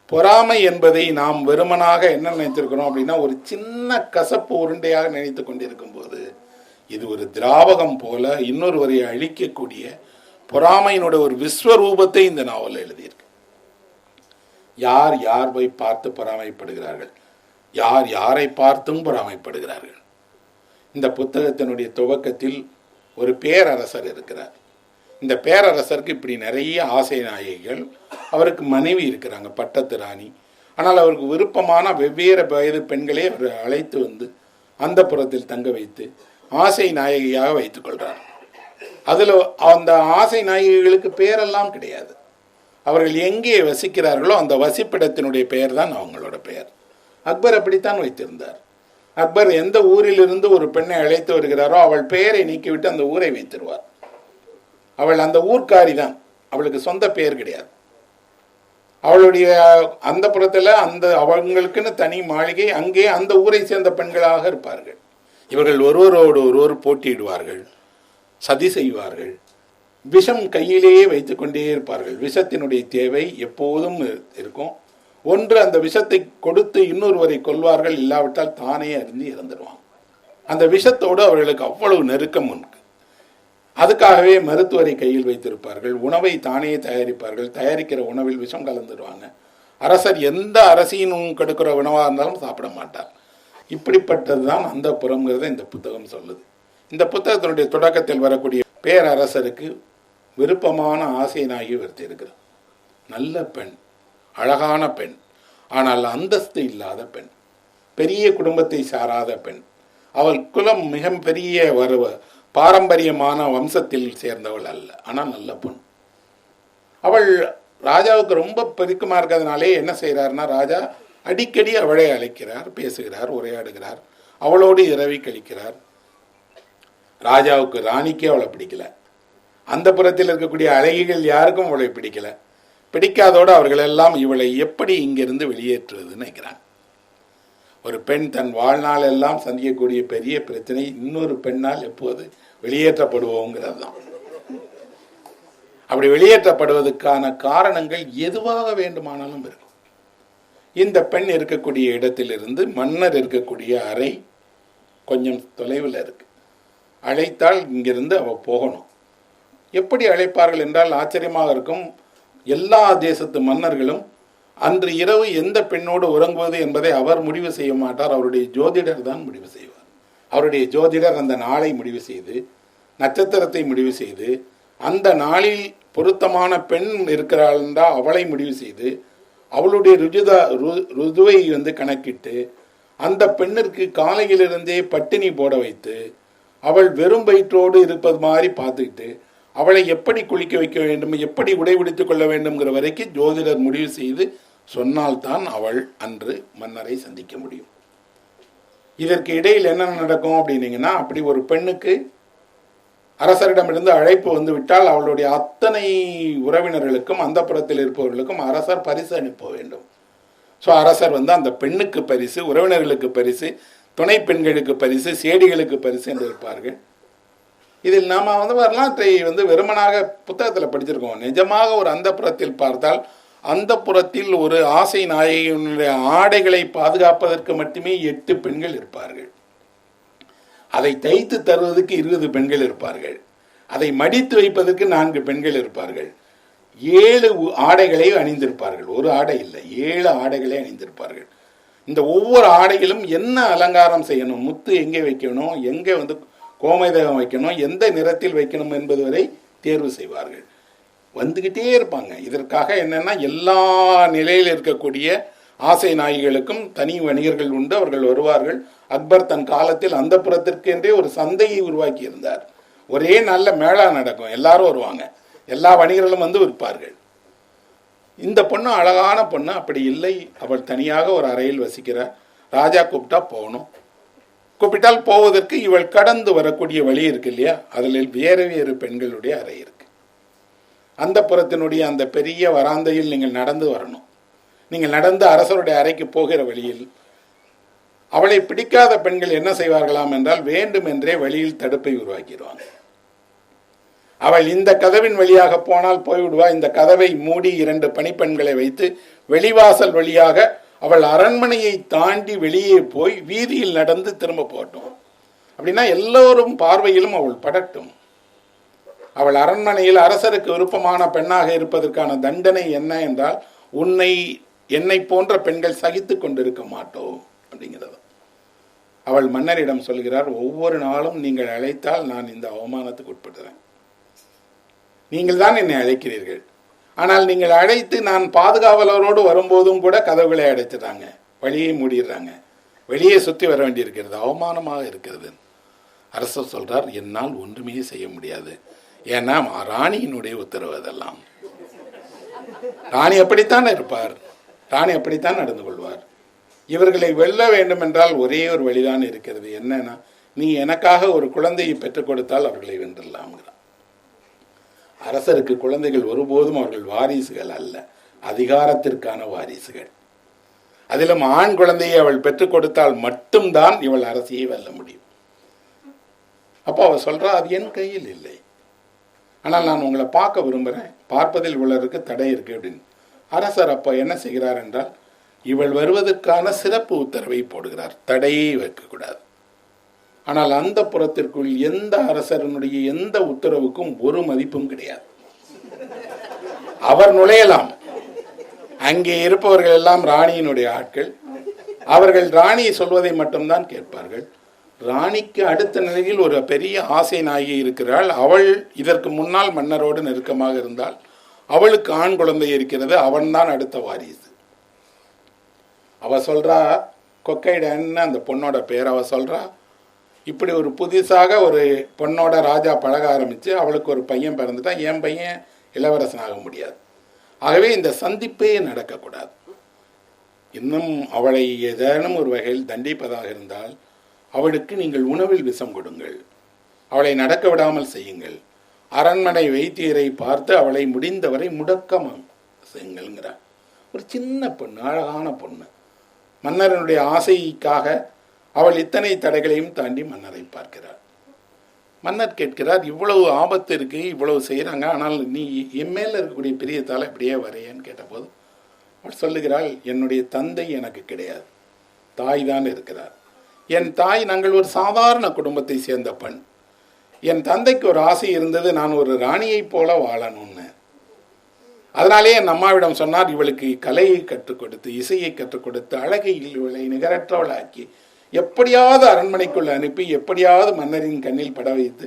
பொறாமை என்பதை நாம் வெறுமனாக என்ன நினைத்திருக்கிறோம் அப்படின்னா, ஒரு சின்ன கசப்பு உருண்டையாக நினைத்து கொண்டிருக்கும் போது, இது ஒரு திராவகம் போல இன்னொருவரை அழிக்கக்கூடிய பொறாமையினுடைய ஒரு விஸ்வரூபத்தை இந்த நாவல் எழுதியிருக்கு. யார் யாரை பார்த்து பொறாமைப்படுகிறார்கள், யார் யாரை பார்த்தும் பொறாமைப்படுகிறார்கள். இந்த புத்தகத்தினுடைய துவக்கத்தில் ஒரு பேரரசர் இருக்கிறார். இந்த பேரரசருக்கு இப்படி நிறைய ஆசை நாயகிகள், அவருக்கு மனைவி இருக்கிறாங்க, பட்டத்து ராணி. ஆனால் அவருக்கு விருப்பமான வெவ்வேறு வயது பெண்களே அவர் அழைத்து அந்த புறத்தில் தங்க வைத்து ஆசை நாயகியாக வைத்துக் கொள்றார். அதில் அந்த ஆசை நாயகிகளுக்கு பேரெல்லாம் கிடையாது. அவர்கள் எங்கே வசிக்கிறார்களோ அந்த வசிப்பிடத்தினுடைய பெயர் தான் அவங்களோட பெயர். அக்பர் அப்படித்தான் வைத்திருந்தார். அக்பர் எந்த ஊரிலிருந்து ஒரு பெண்ணை அழைத்து வருகிறாரோ அவள் பெயரை நீக்கிவிட்டு அந்த ஊரை வைத்திருவார். அவள் அந்த ஊர்க்காரி தான், அவளுக்கு சொந்த பெயர் கிடையாது. அவளுடைய அந்த புறத்தில் அவங்களுக்குன்னு தனி மாளிகை, அங்கே அந்த ஊரை சேர்ந்த பெண்களாக இருப்பார்கள். இவர்கள் ஒருவரோடு ஒருவர் போட்டியிடுவார்கள், சதி செய்வார்கள், விஷம் கையிலேயே வைத்துக்கொண்டே இருப்பார்கள். விஷத்தினுடைய தேவை எப்போதும் இருக்கும். ஒன்று அந்த விஷத்தை கொடுத்து இன்னொருவரை கொல்வார்கள், இல்லாவிட்டால் தானே அறிந்து இறந்துடுவாங்க. அந்த விஷத்தோடு அவர்களுக்கு அவ்வளவு நெருக்கம் உண்டு. அதுக்காகவே மருத்துவரை கையில் வைத்திருப்பார்கள், உணவை தானே தயாரிப்பார்கள், தயாரிக்கிற உணவில் விஷம் கலந்துடுவாங்க. அரசர் எந்த அரசியனும் கெடுக்கிற உணவாக இருந்தாலும் சாப்பிட மாட்டார். இப்படிப்பட்டது தான் அந்த புறம்ங்கிறத இந்த புத்தகம் சொல்லுது. இந்த புத்தகத்தினுடைய தொடக்கத்தில் வரக்கூடிய பேரரசருக்கு விருப்பமான ஆசை நாயகி ஒருத்தி இருக்கிறார். நல்ல பெண், அழகான பெண், ஆனால் அந்தஸ்து இல்லாத பெண், பெரிய குடும்பத்தை சாராத பெண். அவள் குலம் மிக பெரிய பாரம்பரியமான வம்சத்தில் சேர்ந்தவள் அல்ல, ஆனால் நல்ல பெண். அவள் ராஜாவுக்கு ரொம்ப பெருக்கமாக இருக்கிறதுனாலே என்ன செய்கிறார்னா, ராஜா அடிக்கடி அவளை அழைக்கிறார், பேசுகிறார், உரையாடுகிறார், அவளோடு இரவி கழிக்கிறார். ராஜாவுக்கு ராணிக்கே அவளை பிடிக்கல, அந்த புறத்தில் இருக்கக்கூடிய அழகிகள் யாருக்கும் அவளை பிடிக்கல. பிடிக்காதோடு அவர்கள் எல்லாம் இவளை எப்படி இங்கிருந்து வெளியேற்றுவதுன்னு நினைக்கிறாங்க. ஒரு பெண் தன் வாழ்நாள் எல்லாம் சந்திக்கக்கூடிய பெரிய பிரச்சனை இன்னொரு பெண்ணால் எப்போது வெளியேற்றப்படுவோங்கிறது தான். அப்படி வெளியேற்றப்படுவதற்கான காரணங்கள் எதுவாக வேண்டுமானாலும் இருக்கும். இந்த பெண் இருக்கக்கூடிய இடத்திலிருந்து மன்னர் இருக்கக்கூடிய அறை கொஞ்சம் தொலைவில் இருக்கு. அழைத்தால் இங்கிருந்து அவ போகணும். எப்படி அழைப்பார்கள் என்றால் ஆச்சரியமாக இருக்கும். எல்லா தேசத்து மன்னர்களும் அன்று இரவு எந்த பெண்ணோடு உறங்குவது என்பதை அவர் முடிவு செய்ய மாட்டார், அவருடைய ஜோதிடர் தான் முடிவு செய்வார். அவருடைய ஜோதிடர் அந்த நாளை முடிவு செய்து, நட்சத்திரத்தை முடிவு செய்து, அந்த நாளில் பொருத்தமான பெண் இருக்கிறாள் என்றால் அவளை முடிவு செய்து, அவளுடைய ருதுவை கணக்கிட்டு, அந்த பெண்ணிற்கு காலையிலிருந்தே பட்டினி போட வைத்து, அவள் வெறும் வயிற்றோடு இருப்பது மாதிரி பார்த்துக்கிட்டு, அவளை எப்படி குளிக்க வைக்க வேண்டும், எப்படி உடை உடுத்திக் கொள்ள வேண்டும்ங்கிற வரைக்கும் ஜோதிடர் முடிவு செய்து சொன்னால்தான் அவள் அன்று மன்னரை சந்திக்க முடியும். இதற்கு இடையில் என்ன நடக்கும் அப்படின்னீங்கன்னா, அப்படி ஒரு பெண்ணுக்கு அரசரிடமிருந்து அழைப்பு வந்து விட்டால் அவளுடைய அத்தனை உறவினர்களுக்கும் அந்த புறத்தில் இருப்பவர்களுக்கும் அரசர் பரிசு அனுப்ப வேண்டும். ஸோ அரசர் அந்த பெண்ணுக்கு பரிசு, உறவினர்களுக்கு பரிசு, துணை பெண்களுக்கு பரிசு, சேடிகளுக்கு பரிசு என்று இருப்பார்கள். இதில் நாம் வரலாற்றை வெறுமனாக புத்தகத்தில் படிச்சிருக்கோம். நிஜமாக ஒரு அந்த புறத்தில் பார்த்தால் அந்த புறத்தில் ஒரு ஆசை நாயகியினுடைய ஆடைகளை பாதுகாப்பதற்கு மட்டுமே 8 பெண்கள் இருப்பார்கள். அதை தைத்து தருவதற்கு 20 பெண்கள் இருப்பார்கள். அதை மடித்து வைப்பதற்கு 4 பெண்கள் இருப்பார்கள். 7 ஆடைகளை அணிந்திருப்பார்கள். ஒரு ஆடை இல்லை, 7 ஆடைகளை அணிந்திருப்பார்கள். இந்த ஒவ்வொரு ஆடையிலும் என்ன அலங்காரம் செய்யணும், முத்து எங்கே வைக்கணும், எங்கே கோமேதகம் வைக்கணும், எந்த நிறத்தில் வைக்கணும் என்பது வரை தேர்வு செய்வார்கள். வந்துக்கிட்டே இருப்பாங்க. இதற்காக என்னன்னா, எல்லா நிலையில் இருக்கக்கூடிய ஆசை நாய்களுக்கும் தனி வணிகர்கள் உண்டு, அவர்கள் வருவார்கள். அக்பர் தன் காலத்தில் அந்த புறத்திற்கென்றே ஒரு சந்தையை உருவாக்கி இருந்தார். ஒரே நல்ல மேளா நடக்கும், எல்லாரும் வருவாங்க, எல்லா வணிகர்களும் விற்பார்கள். இந்த பொண்ணு அழகான பொண்ணு அப்படி இல்லை. அவள் தனியாக ஒரு அறையில் வசிக்கிறார். ராஜா கூப்பிட்டா போகணும். கூப்பிட்டால் போவதற்கு இவள் கடந்து வரக்கூடிய வழி இருக்கு இல்லையா, அதில் வேறு வேறு பெண்களுடைய அறை இருக்கு. அந்த புறத்தினுடைய அந்த பெரிய வராந்தையில் நீங்கள் நடந்து வரணும். நீங்கள் நடந்து அரசருடைய அறைக்கு போகிற வழியில் அவளை பிடிக்காத பெண்கள் என்ன செய்வார்களாம் என்றால், வேண்டுமென்றே வழியில் தடுப்பை உருவாக்கிடுவாங்க. அவள் இந்த கதவின் வழியாக போனால் போய்விடுவா, இந்த கதவை மூடி 2 பணிப்பெண்களை வைத்து வெளிவாசல் வழியாக அவள் அரண்மனையை தாண்டி வெளியே போய் வீதியில் நடந்து திரும்ப போகட்டும். அப்படின்னா எல்லோரும் பார்வையிலும் அவள் படட்டும். அவள் அரண்மனையில் அரசருக்கு விருப்பமான பெண்ணாக இருப்பதற்கான தண்டனை என்ன என்றால், என்னை போன்ற பெண்கள் சகித்து கொண்டிருக்க மாட்டோம் அப்படிங்கிறது. அவள் மன்னரிடம் சொல்கிறார், ஒவ்வொரு நாளும் நீங்கள் அழைத்தால் நான் இந்த அவமானத்துக்கு உட்படுறேன். நீங்கள் தான் என்னை அழைக்கிறீர்கள், ஆனால் நீங்கள் அழைத்து நான் பாதுகாவலரோடு வரும்போதும் கூட கதவுகளை அடைச்சிட்டாங்க, வழியை மூடிடுறாங்க, வெளியே சுற்றி வர வேண்டியிருக்கிறது, அவமானமாக இருக்கிறது. அரசர் சொல்றார், என்னால் ஒன்றுமே செய்ய முடியாது, ஏன்னா ராணியினுடைய உத்தரவு அதெல்லாம். ராணி அப்படித்தான் இருப்பார், ராணி அப்படித்தான் நடந்து கொள்வார். இவர்களை வெல்ல வேண்டும் என்றால் ஒரே ஒரு வழிதான் இருக்கிறது. என்னன்னா, நீ எனக்காக ஒரு குழந்தையை பெற்றுக் கொடுத்தால் அவர்களை வென்றலாம்ங்கிறார். அரசருக்கு குழந்தைகள் ஒருபோதும் அவர்கள் வாரிசுகள் அல்ல, அதிகாரத்திற்கான வாரிசுகள். அதிலும் ஆண் குழந்தையை அவள் பெற்றுக் கொடுத்தால் மட்டும்தான் இவள் அரசியை வெல்ல முடியும். அப்போ அவள் சொல்றா, அது என் கையில் இல்லை, ஆனால் நான் உங்களை பார்க்க விரும்புகிறேன், பார்ப்பதில் இவளருக்கு தடை இருக்கு அப்படின்னு. அரசர் அப்போ என்ன செய்கிறார் என்றால், இவள் வருவதற்கான சிறப்பு உத்தரவை போடுகிறார், தடையை வைக்கக்கூடாது. ஆனால் அந்த புறத்திற்குள் எந்த அரசரனுடைய எந்த உத்தரவுக்கும் ஒரு மதிப்பும் கிடையாது. அவர் நுழையலாம், அங்கே இருப்பவர்கள் எல்லாம் ராணியினுடைய ஆட்கள், அவர்கள் ராணி சொல்வதை மட்டும்தான் கேட்பார்கள். ராணிக்கு அடுத்த நிலையில் ஒரு பெரிய ஆசை நாயகி இருக்கிறாள். அவள் இதற்கு முன்னால் மன்னரோடு நெருக்கமாக இருந்தால், அவளுக்கு ஆண் குழந்தை இருக்கிறது, அவன்தான் அடுத்த வாரிசு. அவ சொல்றா, கொக்கைடன்னு அந்த பொண்ணோட பேர். அவ சொல்றா, இப்படி ஒரு புதுசாக ஒரு பொண்ணோட ராஜா பழக ஆரம்பிச்சு அவளுக்கு ஒரு பையன் பிறந்துட்டா என் பையன் இளவரசனாக முடியாது. ஆகவே இந்த சந்திப்பே நடக்கக்கூடாது. இன்னும் அவளை ஏதேனும் ஒரு வகையில் தண்டிப்பதாக இருந்தால் அவளுக்கு நீங்கள் உணவில் விஷம் கொடுங்கள், அவளை நடக்க விடாமல் செய்யுங்கள், அரண்மனை வைத்தியரை பார்த்து அவளை முடிந்தவரை முடக்கமாக செய்யுங்கள்ங்கிறார். ஒரு சின்ன பொண்ணு, அழகான பொண்ணு, மன்னரனுடைய ஆசைக்காக அவள் இத்தனை தடைகளையும் தாண்டி மன்னரை பார்க்கிறார். மன்னர் கேட்கிறார், இவ்வளவு ஆபத்து இருக்கு, இவ்வளவு செய்கிறாங்க, ஆனால் நீ என் மேல இருக்கக்கூடிய பிரியத்தால் இப்படியே வரையன்னு கேட்டபோது அவள் சொல்லுகிறாள், என்னுடைய தந்தை எனக்கு கிடையாது, தாய் தான் இருக்கிறார். என் தாய், நாங்கள் ஒரு சாதாரண குடும்பத்தை சேர்ந்த பெண். என் தந்தைக்கு ஒரு ஆசை இருந்தது, நான் ஒரு ராணியை போல வாழணும்னு. அதனாலே என் அம்மாவிடம் சொன்னார், இவளுக்கு கலையை கற்றுக் கொடுத்து, இசையை கற்றுக் கொடுத்து, அழகை இவளை நிகரற்றவளாக்கி எப்படியாவது அரண்மனைக்குள்ள அனுப்பி எப்படியாவது மன்னரின் கண்ணில் பட வைத்து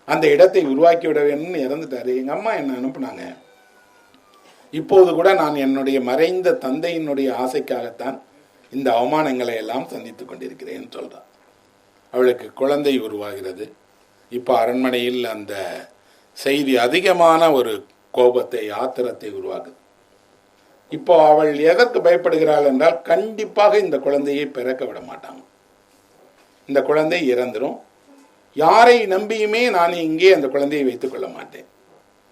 அந்த இடத்தை உருவாக்கி விட வேணும்னு இறந்துட்டாரு. எங்க அம்மா என்ன அனுப்புனாங்க. இப்போது கூட நான் என்னுடைய மறைந்த தந்தையினுடைய ஆசைக்காகத்தான் இந்த அவமானங்களை எல்லாம் சந்தித்துக் கொண்டிருக்கிறேன் சொல்றான். அவளுக்கு குழந்தை உருவாகிறது. இப்போ அரண்மனையில் அந்த செய்தி அதிகமான ஒரு கோபத்தை, ஆத்திரத்தை உருவாக்குது. இப்போ அவள் எதற்கு பயப்படுகிறாள் என்றால், கண்டிப்பாக இந்த குழந்தையை பிறக்க விட மாட்டாங்க, இந்த குழந்தை இறந்துடும், யாரை நம்பியுமே நான் இங்கே அந்த குழந்தையை வைத்துக் கொள்ள மாட்டேன்,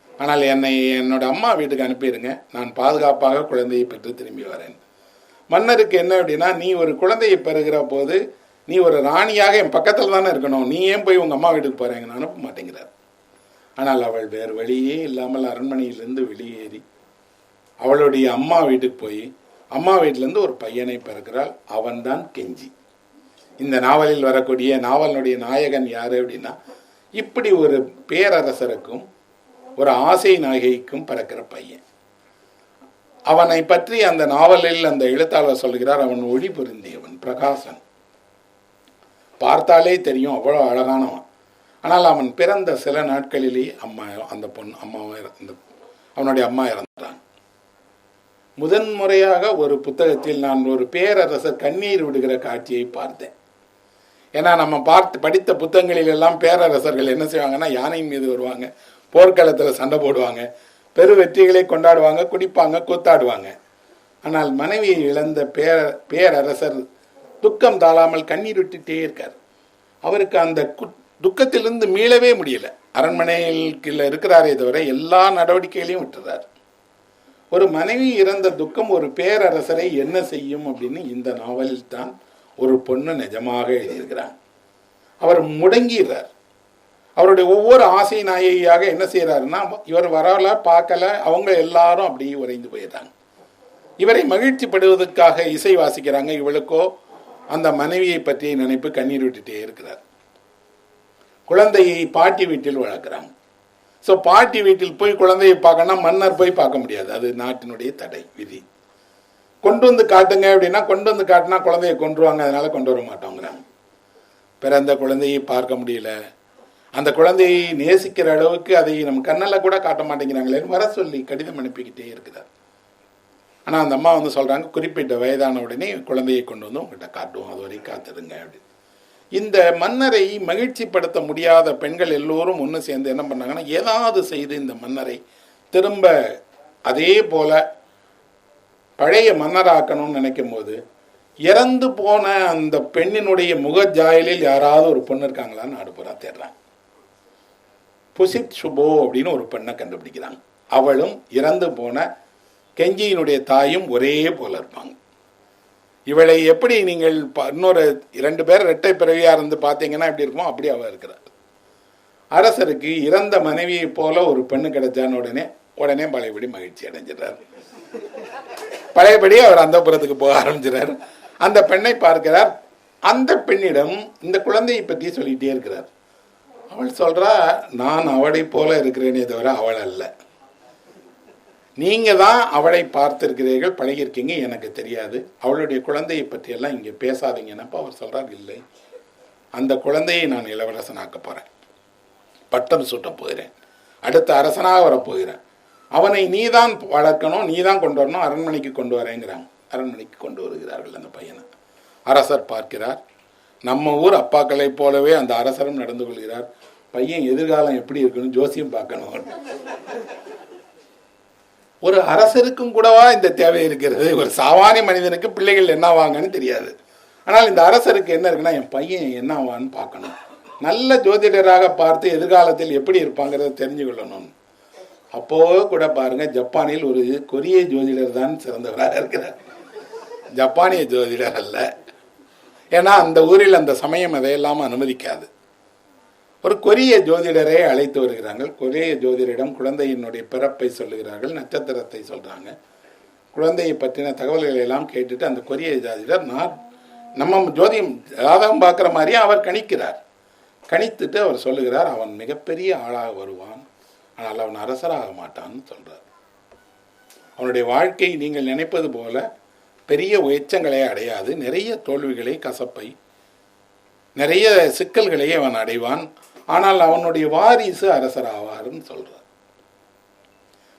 ஆனால் என்னை என்னோட அம்மா வீட்டுக்கு அனுப்பிடுங்க, நான் பாதுகாப்பாக குழந்தையை பெற்று திரும்பி வரேன். மன்னருக்கு என்ன அப்படின்னா, நீ ஒரு குழந்தையை பெறுகிற போது நீ ஒரு ராணியாக என் பக்கத்தில் தானே இருக்கணும், நீ ஏன் போய் உங்கள் அம்மா வீட்டுக்கு போகிறேங்கன்னு அனுப்ப மாட்டேங்கிறார். ஆனால் அவள் வேறு வழியே இல்லாமல் அரண்மனையிலிருந்து வெளியேறி அவளுடைய அம்மா வீட்டுக்கு போய் அம்மா வீட்டிலேருந்து ஒரு பையனை பிறக்கிறாள். அவன்தான் கெஞ்சி. இந்த நாவலில் வரக்கூடிய நாவலினுடைய நாயகன் யாரு அப்படின்னா, இப்படி ஒரு பேரரசருக்கும் ஒரு ஆசை நாயகிக்கும் பிறக்கிற பையன். அவனை பற்றி அந்த நாவலில் அந்த எழுத்தாளர் சொல்கிறார், அவன் ஒளி பொருந்தியவன், பிரகாசன், பார்த்தாலே தெரியும் அவ்வளோ அழகானவன். ஆனால் அவன் பிறந்த சில நாட்களிலேயே அந்த அவனுடைய அம்மா இறந்துட்டான். முதன்முறையாக ஒரு புத்தகத்தில் நான் ஒரு பேரரசர் கண்ணீர் விடுகிற காட்சியை பார்த்தேன். ஏன்னா நம்ம படித்த புத்தகங்களில் எல்லாம் பேரரசர்கள் என்ன செய்வாங்கன்னா, யானையின் மீது வருவாங்க, போர்க்களத்தில் சண்டை போடுவாங்க, பெரு வெற்றிகளை கொண்டாடுவாங்க, குடிப்பாங்க, கூத்தாடுவாங்க. ஆனால் மனைவியை இழந்த பேரரசர் துக்கம் தாழாமல் கண்ணீர் விட்டுட்டே இருக்கார். அவருக்கு அந்த துக்கத்திலிருந்து மீளவே முடியல. அரண்மனையில் இருக்கிறாரே தவிர எல்லா நடவடிக்கைகளையும் விட்டுறார். ஒரு மனைவி இறந்த துக்கம் ஒரு பேரரசரை என்ன செய்யும் அப்படின்னு இந்த நாவலில் தான் ஒரு பொண்ணு நிஜமாக எழுதியிருக்கிறார். அவர் முடங்கிறார். அவருடைய ஒவ்வொரு ஆசை நாயகியாக என்ன செய்யறாருன்னா, இவர் வரல, பார்க்கல, அவங்க எல்லாரும் அப்படியே உறைந்து போயிடுறாங்க. இவரை மகிழ்ச்சிப்படுவதற்காக இசை வாசிக்கிறாங்க. இவளுக்கோ அந்த மனைவியை பற்றிய நினைப்பு கண்ணீர் விட்டுட்டே இருக்கிறார். குழந்தையை பாட்டி வீட்டில் வளர்க்குறாங்க. ஸோ பாட்டி வீட்டில் போய் குழந்தையை பார்க்கணும், மன்னர் போய் பார்க்க முடியாது, அது நாட்டினுடைய தடை விதி. கொண்டு வந்து காட்டுங்க அப்படின்னா, கொண்டு வந்து காட்டினா குழந்தையை கொண்டுருவாங்க, அதனால கொண்டு வர மாட்டோங்கிறாங்க. பிறந்த குழந்தையை பார்க்க முடியல, அந்த குழந்தையை நேசிக்கிற அளவுக்கு அதை நம்ம கண்ணில் கூட காட்ட மாட்டேங்கிறாங்களேன்னு வர சொல்லி கடிதம் அனுப்பிக்கிட்டே இருக்கிறார். ஆனால் அந்த அம்மா வந்து சொல்கிறாங்க, குறிப்பிட்ட வயதான உடனே குழந்தையை கொண்டு வந்து உங்கள்கிட்ட காட்டுவோம், அது வரைக்கும் காத்துடுங்க அப்படின்னு. இந்த மன்னரை மகிழ்ச்சிப்படுத்த முடியாத பெண்கள் எல்லோரும் ஒன்று சேர்ந்து என்ன பண்ணாங்கன்னா, ஏதாவது செய்து இந்த மன்னரை திரும்ப அதே போல பழைய மன்னராக்கணும்னு நினைக்கும் போது இறந்து போன அந்த பெண்ணினுடைய முகஜாயலில் யாராவது ஒரு பொண்ணு இருக்காங்களான்னு அடுப்புறா தேடுறாங்க. புசித் சுபோ அப்படின்னு ஒரு பெண்ணை கண்டுபிடிக்கிறாங்க. அவளும் இறந்து போன கெஞ்சியினுடைய தாயும் ஒரே போல இருப்பாங்க. இவளை எப்படி நீங்கள் இன்னொரு 2 பேர் இரட்டை பிறவியா இருந்து பார்த்தீங்கன்னா எப்படி இருக்குமோ அப்படி அவ இருக்கிறார். அரசருக்கு இறந்த மனைவியை போல ஒரு பெண்ணு கிடைச்சான்னு உடனே பழையபடி மகிழ்ச்சி அடைஞ்சிடறார். பழையபடி அவர் அந்த புறத்துக்கு போக ஆரம்பிச்சிடார். அந்த பெண்ணை பார்க்கிறார். அந்த பெண்ணிடம் இந்த குழந்தையை பற்றி சொல்லிட்டே இருக்கிறார். அவள் சொல்றா, நான் அவளை போல இருக்கிறேனே தவிர அவள் அல்ல. நீங்க தான் அவளை பார்த்திருக்கிறீர்கள், பழகிருக்கீங்க, எனக்கு தெரியாது. அவளுடைய குழந்தையை பற்றி எல்லாம் இங்கே பேசாதீங்கன்னப்ப அவர் சொல்றார், இல்லை, அந்த குழந்தையை நான் இளவரசனாக்க போறேன், பட்டம் சூட்ட போகிறேன், அடுத்த அரசனாக வரப்போகிறேன். அவனை நீதான் வளர்க்கணும், நீதான் கொண்டு வரணும், அரண்மனைக்கு கொண்டு வரேங்கிறாங்க. அரண்மனைக்கு கொண்டு வருகிறார்கள் அந்த பையனை. அரசர் பார்க்கிறார். நம்ம ஊர் அப்பாக்களை போலவே அந்த அரசரும் நடந்து கொள்கிறார். பையன் எதிர்காலம் எப்படி இருக்கணும் ஜோசியம் பார்க்கணும். ஒரு அரசருக்கும் கூடவா இந்த தேவை இருக்கிறது? ஒரு சாமானிய மனிதனுக்கு பிள்ளைகள் என்ன வாங்கன்னு தெரியாது. ஆனால் இந்த அரசருக்கு என்ன இருக்குன்னா, என் பையன் என்னவான்னு பார்க்கணும், நல்ல ஜோதிடராக பார்த்து எதிர்காலத்தில் எப்படி இருப்பாங்கிறத தெரிஞ்சு கொள்ளணும். அப்போ கூட பாருங்க, ஜப்பானில் ஒரு கொரிய ஜோதிடர் தான் சிறந்தவராக இருக்கிறார், ஜப்பானிய ஜோதிடர் அல்ல. ஏன்னா அந்த ஊரில் அந்த சமயம் அதையெல்லாம் அனுமதிக்காது. ஒரு கொரிய ஜோதிடரை அழைத்து வருகிறார்கள். கொரிய ஜோதிடரிடம் குழந்தையினுடைய பிறப்பை சொல்லுகிறார்கள், நட்சத்திரத்தை சொல்றாங்க, குழந்தையை பற்றின தகவல்களை எல்லாம் கேட்டுட்டு அந்த கொரிய ஜோதிடர் நம்ம ஜோதியம் ஜாதகம் பார்க்குற மாதிரியே அவர் கணிக்கிறார். கணித்துட்டு அவர் சொல்லுகிறார், அவன் மிகப்பெரிய ஆளாக வருவான், ஆனால் அவன் அரசராக மாட்டான்னு சொல்றார். அவனுடைய வாழ்க்கை நீங்கள் நினைப்பது போல பெரிய உயச்சங்களை அடையாது, நிறைய தோல்விகளை, கசப்பை, நிறைய சிக்கல்களை அவன் அடைவான், ஆனால் அவனுடைய வாரிசு அரசராவார்னு சொல்றார்.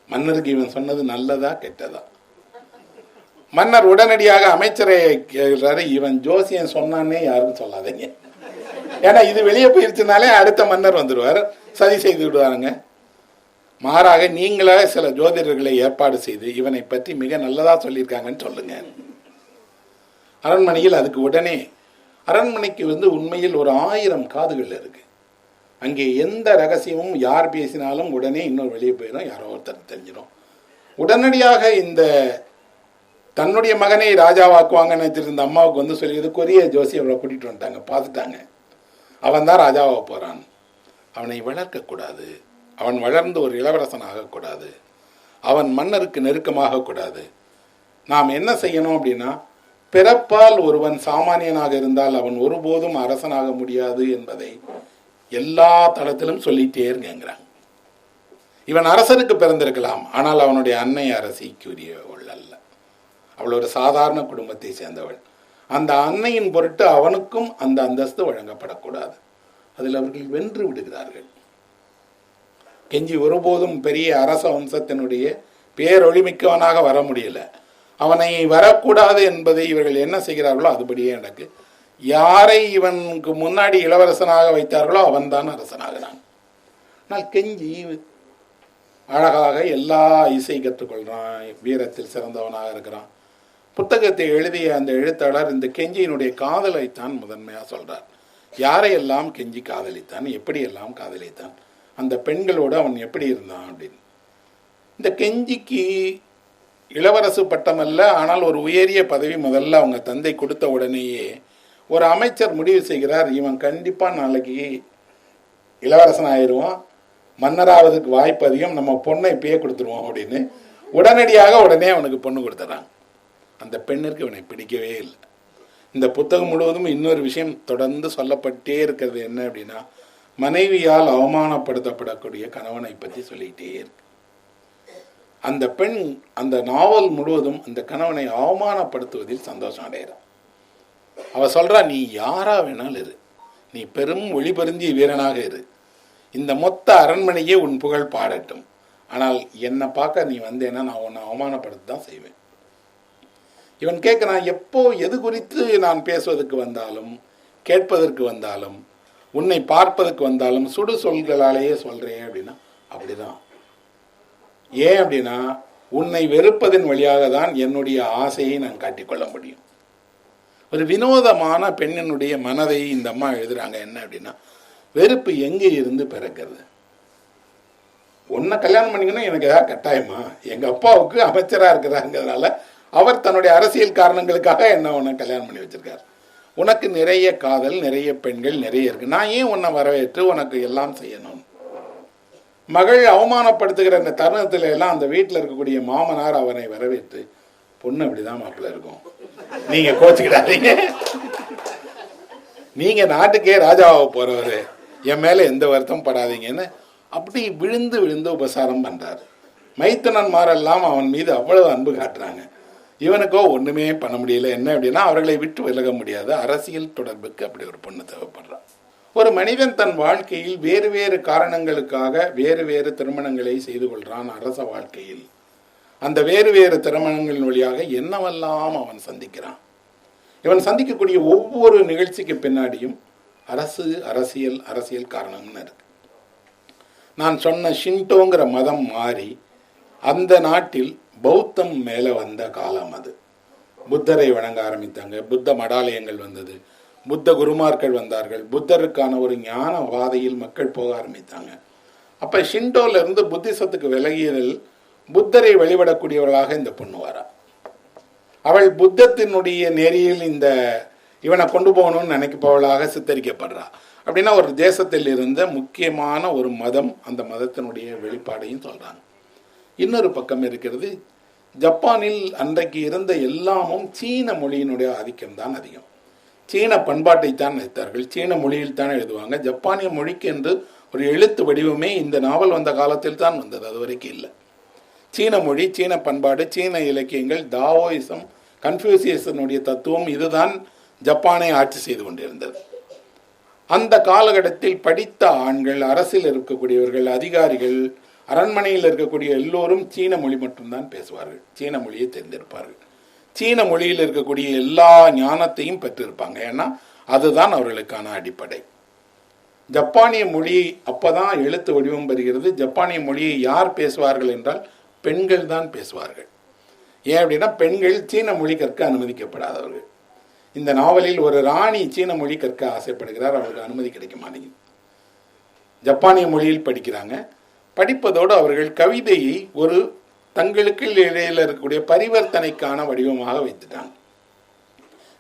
மன்னருக்கு இவன் சொன்னது நல்லதா கெட்டதா? மன்னர் உடனடியாக அமைச்சரை கேட்கிறாரு, இவன் ஜோசியன் சொன்னானே யாருக்கும் சொல்லாதீங்க, ஏன்னா இது வெளியே போயிருச்சுனாலே அடுத்த மன்னர் வந்துடுவார், சதி செய்து விடுவாருங்க. மாறாக நீங்களே சில ஜோதிடர்களை ஏற்பாடு செய்து இவனை பற்றி மிக நல்லதா சொல்லியிருக்காங்கன்னு சொல்லுங்க. அரண்மனையில் அதுக்கு உடனே, அரண்மனைக்கு உண்மையில் ஒரு 1000 காதுகள் இருக்கு. அங்கே எந்த ரகசியமும் யார் பேசினாலும் உடனே இன்னொரு வெளியே போயிடும், யாரோ ஒருத்தர் தெரிஞ்சிடும். உடனடியாக இந்த தன்னுடைய மகனை ராஜாவாக்குவாங்கன்னு நினைச்சிருந்த அம்மாவுக்கு சொல்லியது, கொரிய ஜோசி அவளை கூட்டிட்டு வந்துட்டாங்க, பார்த்துட்டாங்க, அவன் தான் ராஜாவாக போறான், அவனை வளர்க்கக்கூடாது, அவன் வளர்ந்து ஒரு இளவரசன் ஆகக்கூடாது, அவன் மன்னருக்கு நெருக்கமாக கூடாது. நாம் என்ன செய்யணும் அப்படின்னா, பிறப்பால் ஒருவன் சாமானியனாக இருந்தால் அவன் ஒருபோதும் அரசனாக முடியாது என்பதை எல்லா தளத்திலும் சொல்லிட்டே இருங்கிறாங்க. இவன் அரசருக்கு பிறந்திருக்கலாம், ஆனால் அவனுடைய அன்னை அரசிக்குரியவள் அல்ல, அவள் ஒரு சாதாரண குடும்பத்தை சேர்ந்தவள். அந்த அன்னையின் பொருட்டு அவனுக்கும் அந்த அந்தஸ்து வழங்கப்படக்கூடாது. அதில் அவர்கள் வென்று விடுகிறார்கள். கெஞ்சி ஒருபோதும் பெரிய அரச வம்சத்தினுடைய பேரொளிமிக்கவனாக வர முடியல, அவனை வரக்கூடாது என்பதை இவர்கள் என்ன செய்கிறார்களோ அதுபடியே எனக்கு. யாரை இவனுக்கு முன்னாடி இளவரசனாக வைத்தார்களோ அவன்தான் அரசனாகிறான். ஆனால் கெஞ்சி அழகாக எல்லா இசை கற்றுக்கொள்கிறான், வீரத்தில் சிறந்தவனாக இருக்கிறான். புத்தகத்தை எழுதிய அந்த எழுத்தாளர் இந்த கெஞ்சியினுடைய காதலைத்தான் முதன்மையாக சொல்றார். யாரையெல்லாம் கெஞ்சி காதலித்தான், எப்படியெல்லாம் காதலித்தான், அந்த பெண்களோடு அவன் எப்படி இருந்தான் அப்படின்னு. இந்த கெஞ்சிக்கு இளவரசு பட்டம் அல்ல, ஆனால் ஒரு உயரிய பதவி முதல்ல அவங்க தந்தை கொடுத்த உடனேயே ஒரு அமைச்சர் முடிவு செய்கிறார், இவன் கண்டிப்பா நாளைக்கு இளவரசன் ஆயிடுவான், மன்னராவதுக்கு வாய்ப்பு அதிகம், நம்ம பொண்ணை இப்பயே கொடுத்துருவோம் அப்படின்னு உடனே அவனுக்கு பொண்ணு கொடுத்துறாங்க. அந்த பெண்ணிற்கு இவனை பிடிக்கவே இல்லை. இந்த புத்தகம் முழுவதும் இன்னொரு விஷயம் தொடர்ந்து சொல்லப்பட்டே இருக்கிறது என்ன அப்படின்னா, மனைவியால் அவமானப்படுத்தப்படக்கூடிய கணவனை பற்றி சொல்லிக்கிட்டே இருக்கு. அந்த பெண் அந்த நாவல் முழுவதும் அந்த கணவனை அவமானப்படுத்துவதில் சந்தோஷம் அடைகிறான். அவ சொல்றா, நீ யாரா வேணாலும் இரு, நீ பெரும் ஒளிபருந்திய வீரனாக இரு, இந்த மொத்த அரண்மனையே உன் புகழ் பாடட்டும், ஆனால் என்னை பார்க்க நீ வந்தேன்னா நான் உன்னை அவமானப்படுத்த தான் செய்வேன். இவன் கேட்கிறான், எப்போ எது குறித்து நான் பேசுவதற்கு வந்தாலும், கேட்பதற்கு வந்தாலும், உன்னை பார்ப்பதற்கு வந்தாலும் சுடு சொல்களாலேயே சொல்றேன் அப்படின்னா அப்படிதான். ஏன் அப்படின்னா, உன்னை வெறுப்பதன் வழியாக தான் என்னுடைய ஆசையை நான் காட்டிக்கொள்ள முடியும். ஒரு வினோதமான பெண்ணினுடைய மனதை இந்த அம்மா எழுதுறாங்க. என்ன அப்படின்னா, வெறுப்பு எங்கே இருந்து பிறக்கிறது? உன்னை கல்யாணம் பண்ணிக்கணும் எனக்கு ஏதாவது கட்டாயமா? எங்க அப்பாவுக்கு அமைச்சராக இருக்கிறாங்கிறதுனால அவர் தன்னுடைய அரசியல் காரணங்களுக்காக என்ன உன்னை கல்யாணம் பண்ணி வச்சிருக்காரு. உனக்கு நிறைய காதல், நிறைய பெண்கள் நிறைய இருக்கு. நான் ஏன் உன்னை வரவேற்று உனக்கு எல்லாம் செய்யணும்? மகள் அவமானப்படுத்துகிற இந்த தருணத்துல எல்லாம் அந்த வீட்டில் இருக்கக்கூடிய மாமனார் அவனை வரவேற்று, பொண்ணு அப்படிதான் மாப்பிள்ள இருக்கும், நீங்க கோச்சுக்கிடாதீங்க, நீங்க நாட்டுக்கே ராஜாவாக போறவரு, என் மேல எந்த வருத்தம் படாதீங்கன்னு அப்படி விழுந்து விழுந்து உபசாரம் பண்றாரு. மைத்துனன்மாரெல்லாம் அவன் மீது அவ்வளவு அன்பு காட்டுறாங்க. இவனுக்கோ ஒண்ணுமே பண்ண முடியல. என்ன அப்படின்னா, அவர்களை விட்டு விலக முடியாது. அரசியல் தொடர்புக்கு அப்படி ஒரு பொண்ணு தேவைப்படுறான். ஒரு மனிதன் தன் வாழ்க்கையில் வேறு வேறு காரணங்களுக்காக வேறு வேறு திருமணங்களை செய்து கொள்றான். அரச வாழ்க்கையில் அந்த வேறு வேறு திருமணங்களின் வழியாக என்னவெல்லாம் அவன் சந்திக்கிறான். இவன் சந்திக்கக்கூடிய ஒவ்வொரு நிகழ்ச்சிக்கு பின்னாடியும் அரசியல் அரசியல் காரணம்னு இருக்கு. நான் சொன்ன ஷின்டோங்கிற மதம் மாறி அந்த நாட்டில் பௌத்தம் மேல வந்த காலம் அது. புத்தரை வணங்க ஆரம்பித்தாங்க, புத்த மடாலயங்கள் வந்தது, புத்த குருமார்கள் வந்தார்கள், புத்தருக்கான ஒரு ஞான பாதையில் மக்கள் போக ஆரம்பித்தாங்க. அப்ப ஷின்டோல இருந்து புத்திசத்துக்கு விலகியதில் புத்தரை வழிபடக்கூடியவர்களாக இந்த பொண்ணு வரா. அவள் புத்தத்தினுடைய நெறியில் இவனை கொண்டு போகணும்னு நினைப்பவளாக சித்தரிக்கப்படுறா. அப்படின்னா ஒரு தேசத்தில் இருந்த முக்கியமான ஒரு மதம், அந்த மதத்தினுடைய வெளிப்பாடையும் சொல்றாங்க. இன்னொரு பக்கம் இருக்கிறது, ஜப்பானில் அன்றைக்கு இருந்த எல்லாமும் சீன மொழியினுடைய ஆதிக்கம் தான் அதிகம். சீன பண்பாட்டை தான் நினைத்தார்கள், சீன மொழியில் தான் எழுதுவாங்க. ஜப்பானிய மொழிக்கு என்று ஒரு எழுத்து வடிவமே இந்த நாவல் வந்த காலத்தில் தான் வந்தது, அது வரைக்கும் இல்லை. சீன மொழி, சீன பண்பாடு, சீன இலக்கியங்கள், தாவோயிசம், கன்ஃபியூசியஸனுடைய தத்துவம், இதுதான் ஜப்பானை ஆட்சி செய்து கொண்டிருந்தது. அந்த காலகட்டத்தில் படித்த ஆண்கள், அரசில் இருக்கக்கூடியவர்கள், அதிகாரிகள், அரண்மனையில் இருக்கக்கூடிய எல்லோரும் சீன மொழி மட்டும்தான் பேசுவார்கள், சீன மொழியை தெரிந்திருப்பார்கள். சீன மொழியில் இருக்கக்கூடிய எல்லா ஞானத்தையும் பெற்றிருப்பாங்க. ஏன்னா அதுதான் அவர்களுக்கான அடிப்படை. ஜப்பானிய மொழி அப்பதான் எழுத்து வடிவம் பெறுகிறது. ஜப்பானிய மொழியை யார் பேசுவார்கள் என்றால் பெண்கள் தான் பேசுவார்கள். ஏன் அப்படின்னா, பெண்கள் சீன மொழி கற்க அனுமதிக்கப்படாதவர்கள். இந்த நாவலில் ஒரு ராணி சீன மொழி கற்க ஆசைப்படுகிறார், அவருக்கு அனுமதி கிடைக்க மாட்டேங்குது. ஜப்பானிய மொழியில் படிக்கிறாங்க. படிப்பதோடு அவர்கள் கவிதையை ஒரு தங்களுக்கு இடையில இருக்கக்கூடிய பரிவர்த்தனைக்கான வடிவமாக வைத்துட்டாங்க.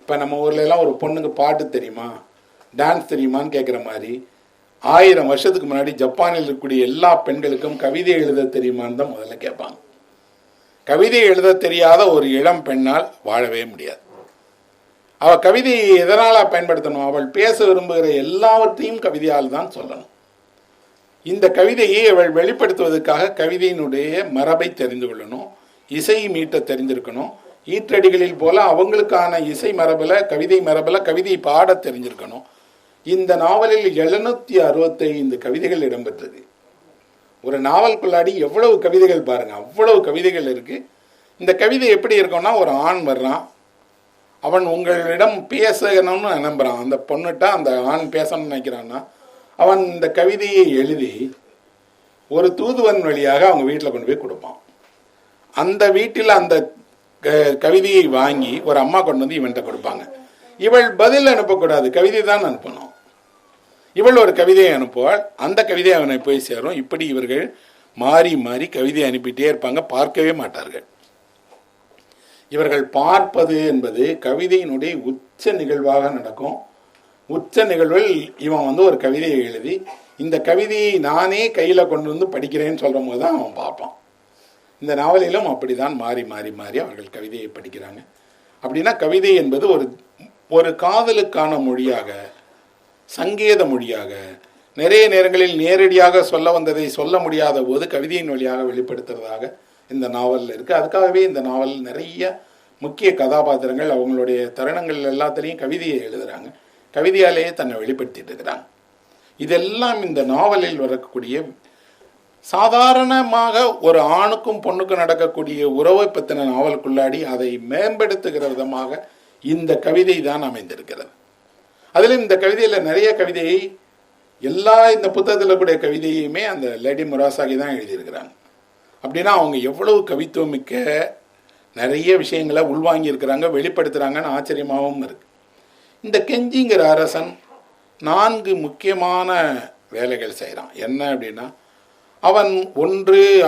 இப்போ நம்ம ஊர்ல எல்லாம் ஒரு பொண்ணுக்கு பாட்டு தெரியுமா, டான்ஸ் தெரியுமான்னு கேட்குற மாதிரி 1000 வருஷத்துக்கு முன்னாடி ஜப்பானில் இருக்கக்கூடிய எல்லா பெண்களுக்கும் கவிதை எழுத தெரியுமான்னு தான் முதல்ல கேட்பாங்க. கவிதை எழுத தெரியாத ஒரு இளம் பெண்ணால் வாழவே முடியாது. அவள் கவிதையை எதனால் பயன்படுத்தணும்? அவள் பேச விரும்புகிற எல்லாவற்றையும் கவிதையால் தான் சொல்லணும். இந்த கவிதையை அவள் வெளிப்படுத்துவதற்காக கவிதையினுடைய மரபை தெரிந்து கொள்ளணும், இசை மீட்ட தெரிஞ்சிருக்கணும். ஈற்றடிகளில் போல அவங்களுக்கான இசை மரபில், கவிதை மரபில் கவிதை பாட தெரிஞ்சிருக்கணும். இந்த நாவலில் 765 கவிதைகள் இடம்பெற்றது. ஒரு நாவலுக்குள்ளாடி எவ்வளவு கவிதைகள் பாருங்க, அவ்வளவு கவிதைகள் இருக்கு. இந்த கவிதை எப்படி இருக்கும்னா, ஒரு ஆண் வர்றான், அவன் உங்களிடம் பேசணும்னு நம்புறான். அந்த பொண்ணுட்ட அந்த ஆண் பேசணும்னு நினைக்கிறான்னா, அவன் இந்த கவிதையை எழுதி ஒரு தூதுவன் வழியாக அவங்க வீட்டில் கொண்டு போய் கொடுப்பான். அந்த வீட்டில் அந்த கவிதையை வாங்கி ஒரு அம்மா கொண்டு வந்து இவன்கிட்ட கொடுப்பாங்க. இவள் பதில் அனுப்பக்கூடாது, கவிதை தான் அனுப்பணும். இவள் ஒரு கவிதையை அனுப்புவாள், அந்த கவிதை அவனை போய் சேரும். இப்படி இவர்கள் மாறி மாறி கவிதை அனுப்பிட்டே இருப்பாங்க, பார்க்கவே மாட்டார்கள். இவர்கள் பார்ப்பது என்பது கவிதையினுடைய உச்ச நிகழ்வாக நடக்கும். உச்ச நிகழ்வில் இவன் ஒரு கவிதையை எழுதி, இந்த கவிதையை நானே கையில் கொண்டு வந்து படிக்கிறேன்னு சொல்கிற போது தான் அவன் பார்ப்பான். இந்த நாவலிலும் அப்படிதான் மாறி மாறி மாறி அவர்கள் கவிதையை படிக்கிறாங்க. அப்படின்னா கவிதை என்பது ஒரு காதலுக்கான மொழியாக, சங்கேத மொழியாக, நிறைய நேரங்களில் நேரடியாக சொல்ல வந்ததை சொல்ல முடியாத போது கவிதையின் வழியாக வெளிப்படுத்துறதாக இந்த நாவலில் இருக்குது. அதுக்காகவே இந்த நாவல் நிறைய முக்கிய கதாபாத்திரங்கள் அவங்களுடைய தருணங்கள் எல்லாத்திலையும் கவிதையை எழுதுகிறாங்க, கவிதையாலேயே தன்னை வெளிப்படுத்திட்டு இருக்கிறாங்க. இதெல்லாம் இந்த நாவலில் வரக்கூடிய சாதாரணமாக ஒரு ஆணுக்கும் பொண்ணுக்கும் நடக்கக்கூடிய உறவை பற்றின நாவலுக்குள்ளாடி அதை மேம்படுத்துகிற விதமாக இந்த கவிதை தான் அமைந்திருக்கிறது. அதிலும் இந்த கவிதையில் நிறைய கவிதையை, இந்த புத்தகத்தில் கூடிய கவிதையுமே அந்த லேடி முராசாகி தான் எழுதியிருக்கிறாங்க. அப்படின்னா அவங்க எவ்வளவு கவித்துவமிக்க நிறைய விஷயங்களை உள்வாங்கி இருக்கிறாங்க, வெளிப்படுத்துகிறாங்கன்னு ஆச்சரியமாகவும் இருக்கு. இந்த கெஞ்சிங்கிற அரசன் 4 முக்கியமான வேலைகள் செய்கிறான். என்ன அப்படின்னா, அவன்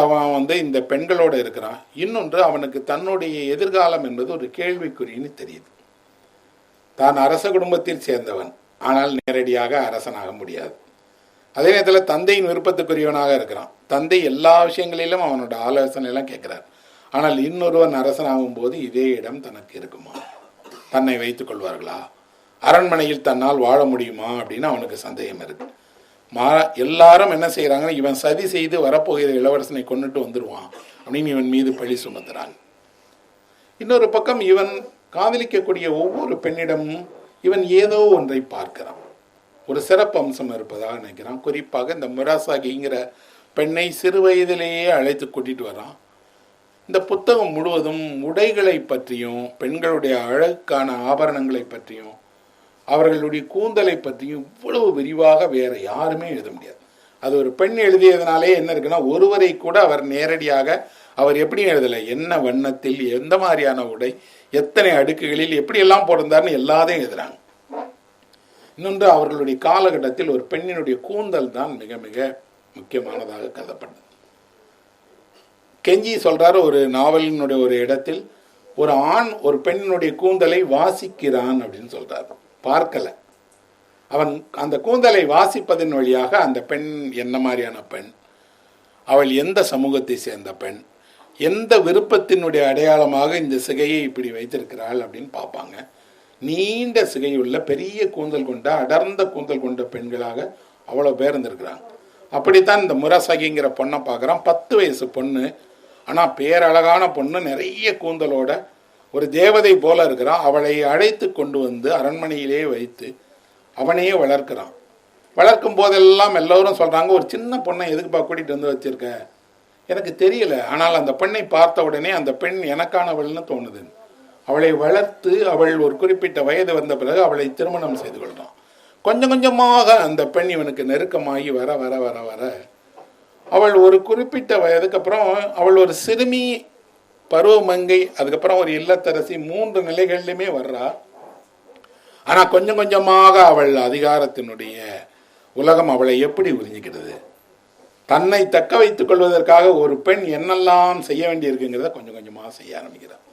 அவன் இந்த பெண்களோடு இருக்கிறான். இன்னொன்று, அவனுக்கு தன்னுடைய எதிர்காலம் என்பது ஒரு கேள்விக்குறின்னு தெரியுது. தான் அரச குடும்பத்தில் சேர்ந்தவன், ஆனால் நேரடியாக அரசனாக முடியாது. அதே நேரத்தில் தந்தையின் விருப்பத்துக்குரியவனாக இருக்கிறான். தந்தை எல்லா விஷயங்களிலும் அவனோட ஆலோசனையெல்லாம் கேட்குறார். ஆனால் இன்னொருவன் அரசனாகும் போது இதே இடம் தனக்கு இருக்குமா, தன்னை வைத்துக் கொள்வார்களா, அரண்மனையில் தன்னால் வாழ முடியுமா அப்படின்னு அவனுக்கு சந்தேகம் இருக்கு. எல்லாரும் என்ன செய்கிறாங்கன்னா, இவன் சதி செய்து வரப்போகிற இளவரசனை கொண்டுட்டு வந்துடுவான் அப்படின்னு இவன் மீது பழி சுமத்துறாங்க. இன்னொரு பக்கம் இவன் காதலிக்கக்கூடிய ஒவ்வொரு பெண்ணிடமும் இவன் ஏதோ ஒன்றை பார்க்கிறான், ஒரு சிறப்பு அம்சம் இருப்பதாக நினைக்கிறான். குறிப்பாக இந்த முராசாகிங்கிற பெண்ணை சிறு வயதிலேயே அழைத்து கூட்டிட்டு வரான். இந்த புத்தகம் முழுவதும் உடைகளை பற்றியும், பெண்களுடைய அழகுக்கான ஆபரணங்களை பற்றியும், அவர்களுடைய கூந்தலை பற்றியும் இவ்வளவு விரிவாக வேற யாருமே எழுத முடியாது. அது ஒரு பெண் எழுதியதுனாலே என்ன இருக்குன்னா, ஒருவரை கூட அவர் நேரடியாக அவர் எப்படி எழுதலை, என்ன வண்ணத்தில், எந்த மாதிரியான உடை, எத்தனை அடுக்குகளில், எப்படியெல்லாம் போட்டிருந்தார்னு எல்லாத்தையும் எழுதுறாங்க. இன்னொன்று, அவர்களுடைய காலகட்டத்தில் ஒரு பெண்ணினுடைய கூந்தல் தான் மிக மிக முக்கியமானதாக கருதப்பட்டது. கெஞ்சி சொல்றாரு ஒரு நாவலினுடைய ஒரு இடத்தில், ஒரு ஆண் ஒரு பெண்ணினுடைய கூந்தலை வாசிக்கிறான் அப்படின்னு சொல்றாரு. பார்க்கல, அவன் அந்த கூந்தலை வாசிப்பதன் வழியாக அந்த பெண் என்ன மாதிரியான பெண், அவள் எந்த சமூகத்தை சேர்ந்த பெண், எந்த விருப்பத்தினுடைய அடையாளமாக இந்த சிகையை இப்படி வைத்திருக்கிறாள் அப்படின்னு பார்ப்பாங்க. நீண்ட சிகையுள்ள பெரிய கூந்தல் கொண்ட அடர்ந்த கூந்தல் கொண்ட பெண்களாக அவ்வளோ பேர் இருந்திருக்கிறாங்க. அப்படித்தான் இந்த முராசாகிங்கிற பொண்ணை பார்க்குறான். 10 வயசு பொண்ணு, ஆனால் பேரழகான பொண்ணு, நிறைய கூந்தலோட ஒரு தேவதை போல இருக்கிறான். அவளை அழைத்து கொண்டு வந்து அரண்மனையிலே வைத்து அவனையே வளர்க்கிறான். வளர்க்கும் போதெல்லாம் எல்லோரும் சொல்கிறாங்க, ஒரு சின்ன பொண்ணை எதுக்குப்பா கூட்டிகிட்டு வந்து வச்சிருக்க, எனக்கு தெரியல, ஆனால் அந்த பெண்ணை பார்த்த உடனே அந்த பெண் எனக்கானவள்னு தோணுது. அவளை வளர்த்து அவள் ஒரு குறிப்பிட்ட வயது வந்த பிறகு அவளை திருமணம் செய்து கொள்கிறான். கொஞ்சம் கொஞ்சமாக அந்த பெண் இவனுக்கு நெருக்கமாகி வர வர வர வர அவள் ஒரு குறிப்பிட்ட வயதுக்கு அப்புறம் அவள் ஒரு சிறுமி, பருவமங்கை, அதுக்கப்புறம் ஒரு இல்லத்தரசி, 3 நிலைகளிலுமே வர்றா. ஆனால் கொஞ்சம் கொஞ்சமாக அவள் அதிகாரத்தினுடைய உலகம் அவளை எப்படி உறிஞ்சிக்கிறது, தன்னை தக்க வைத்துக் கொள்வதற்காக ஒரு பெண் என்னெல்லாம் செய்ய வேண்டியிருக்குங்கிறத கொஞ்சம் கொஞ்சமாக செய்ய ஆரம்பிக்கிறார்.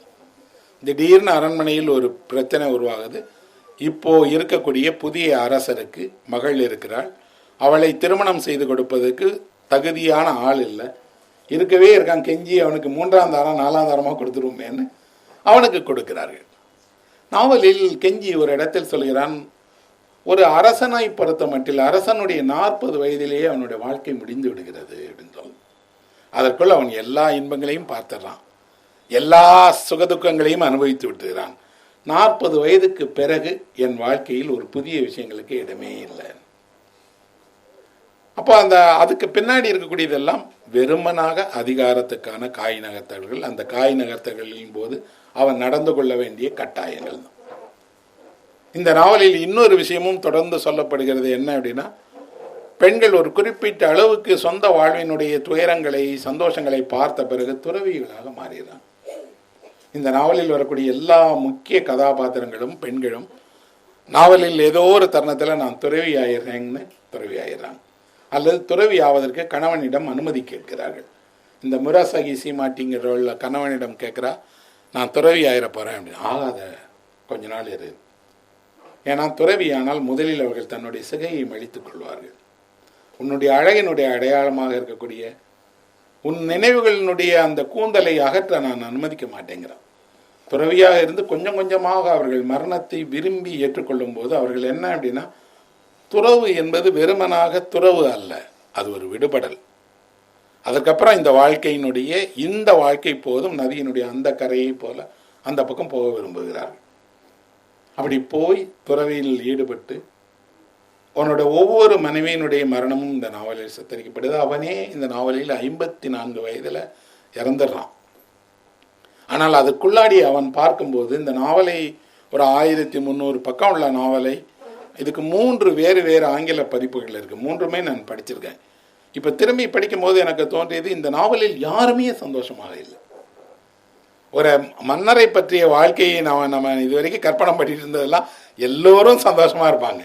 திடீர்னு அரண்மனையில் ஒரு பிரச்சனை உருவாகுது. இப்போ இருக்கக்கூடிய புதிய அரசருக்கு மகள் இருக்கிறாள். அவளை திருமணம் செய்து கொடுப்பதற்கு தகுதியான ஆள் இல்லை. இருக்கவே இருக்கான் கெஞ்சி, அவனுக்கு 3ஆம் தாரம் 4ஆம் தாரமாக கொடுத்துருவோமேன்னு அவனுக்கு கொடுக்கிறார்கள். நாவலில் கெஞ்சி ஒரு இடத்தில் சொல்கிறான், ஒரு அரசனை பொறுத்த மட்டில் அரசனுடைய 40 வயதிலேயே அவனுடைய வாழ்க்கை முடிந்து விடுகிறது அப்படின்னு சொல்லு. அதற்குள் அவன் எல்லா இன்பங்களையும் பார்த்துடுறான், எல்லா சுகதுக்கங்களையும் அனுபவித்து விட்டுகிறான். 40 வயதுக்கு பிறகு என் வாழ்க்கையில் ஒரு புதிய விஷயங்களுக்கு இடமே இல்லை. அப்போ அதுக்கு பின்னாடி இருக்கக்கூடியதெல்லாம் வெறுமனாக அதிகாரத்துக்கான காய் நகர்த்தல்கள். அந்த காய் நகர்த்தல்களின் போது அவன் நடந்து கொள்ள வேண்டிய கட்டாயங்கள் தான். இந்த நாவலில் இன்னொரு விஷயமும் தொடர்ந்து சொல்லப்படுகிறது. என்ன அப்படின்னா, பெண்கள் ஒரு குறிப்பிட்ட அளவுக்கு சொந்த வாழ்வினுடைய துயரங்களை, சந்தோஷங்களை பார்த்த பிறகு துறவிகளாக மாறுகிறான். இந்த நாவலில் வரக்கூடிய எல்லா முக்கிய கதாபாத்திரங்களும் பெண்களும் நாவலில் ஏதோ ஒரு தருணத்தில் நான் துறவி ஆயிடுறேன்னு துறவி ஆயிடுறாங்க, அல்லது துறவி ஆவதற்கு கணவனிடம் அனுமதி கேட்கிறார்கள். இந்த முராசாகி சீமாட்டிங்கிற கணவனிடம் கேட்குறா, நான் துறவி ஆயிட போகிறேன் அப்படின்னு. ஆகாத, கொஞ்ச நாள் இரு. ஏன்னா துறவியானால் முதலில் அவர்கள் தன்னுடைய சிகையை மழித்துக் கொள்வார்கள். உன்னுடைய அழகினுடைய அடையாளமாக இருக்கக்கூடிய உன் நினைவுகளினுடைய அந்த கூந்தலை அகற்ற நான் அனுமதிக்க மாட்டேங்கிறான். துறவியாக இருந்து கொஞ்சம் கொஞ்சமாக அவர்கள் மரணத்தை விரும்பி ஏற்றுக்கொள்ளும் போது அவர்கள் என்ன அப்படின்னா, துறவு என்பது வெறுமனாக துறவு அல்ல, அது ஒரு விடுபடல். அதுக்கப்புறம் இந்த வாழ்க்கை போதும், நதியினுடைய அந்த கரையை போல அந்த பக்கம் போக விரும்புகிறார்கள். அப்படி போய் துறவியில் ஈடுபட்டு அவனோட ஒவ்வொரு மனைவியினுடைய மரணமும் இந்த நாவலில் சித்தரிக்கப்படுது. அவனே இந்த நாவலில் 54 வயதில் இறந்துடுறான். ஆனால் அதுக்குள்ளாடி அவன் பார்க்கும்போது இந்த நாவலை, ஒரு 1300 பக்கம் உள்ள நாவலை, இதுக்கு 3 வேறு வேறு ஆங்கில பதிப்புகள் இருக்குது. 3மே நான் படிச்சிருக்கேன். இப்போ திரும்பி படிக்கும் போது எனக்கு தோன்றியது, இந்த நாவலில் யாருமே சந்தோஷமாக இல்லை. ஒரு மன்னரை பற்றிய வாழ்க்கையை நம்ம இதுவரைக்கும் கற்பனை பண்ணிட்டு இருந்ததெல்லாம் எல்லோரும் சந்தோஷமாக இருப்பாங்க.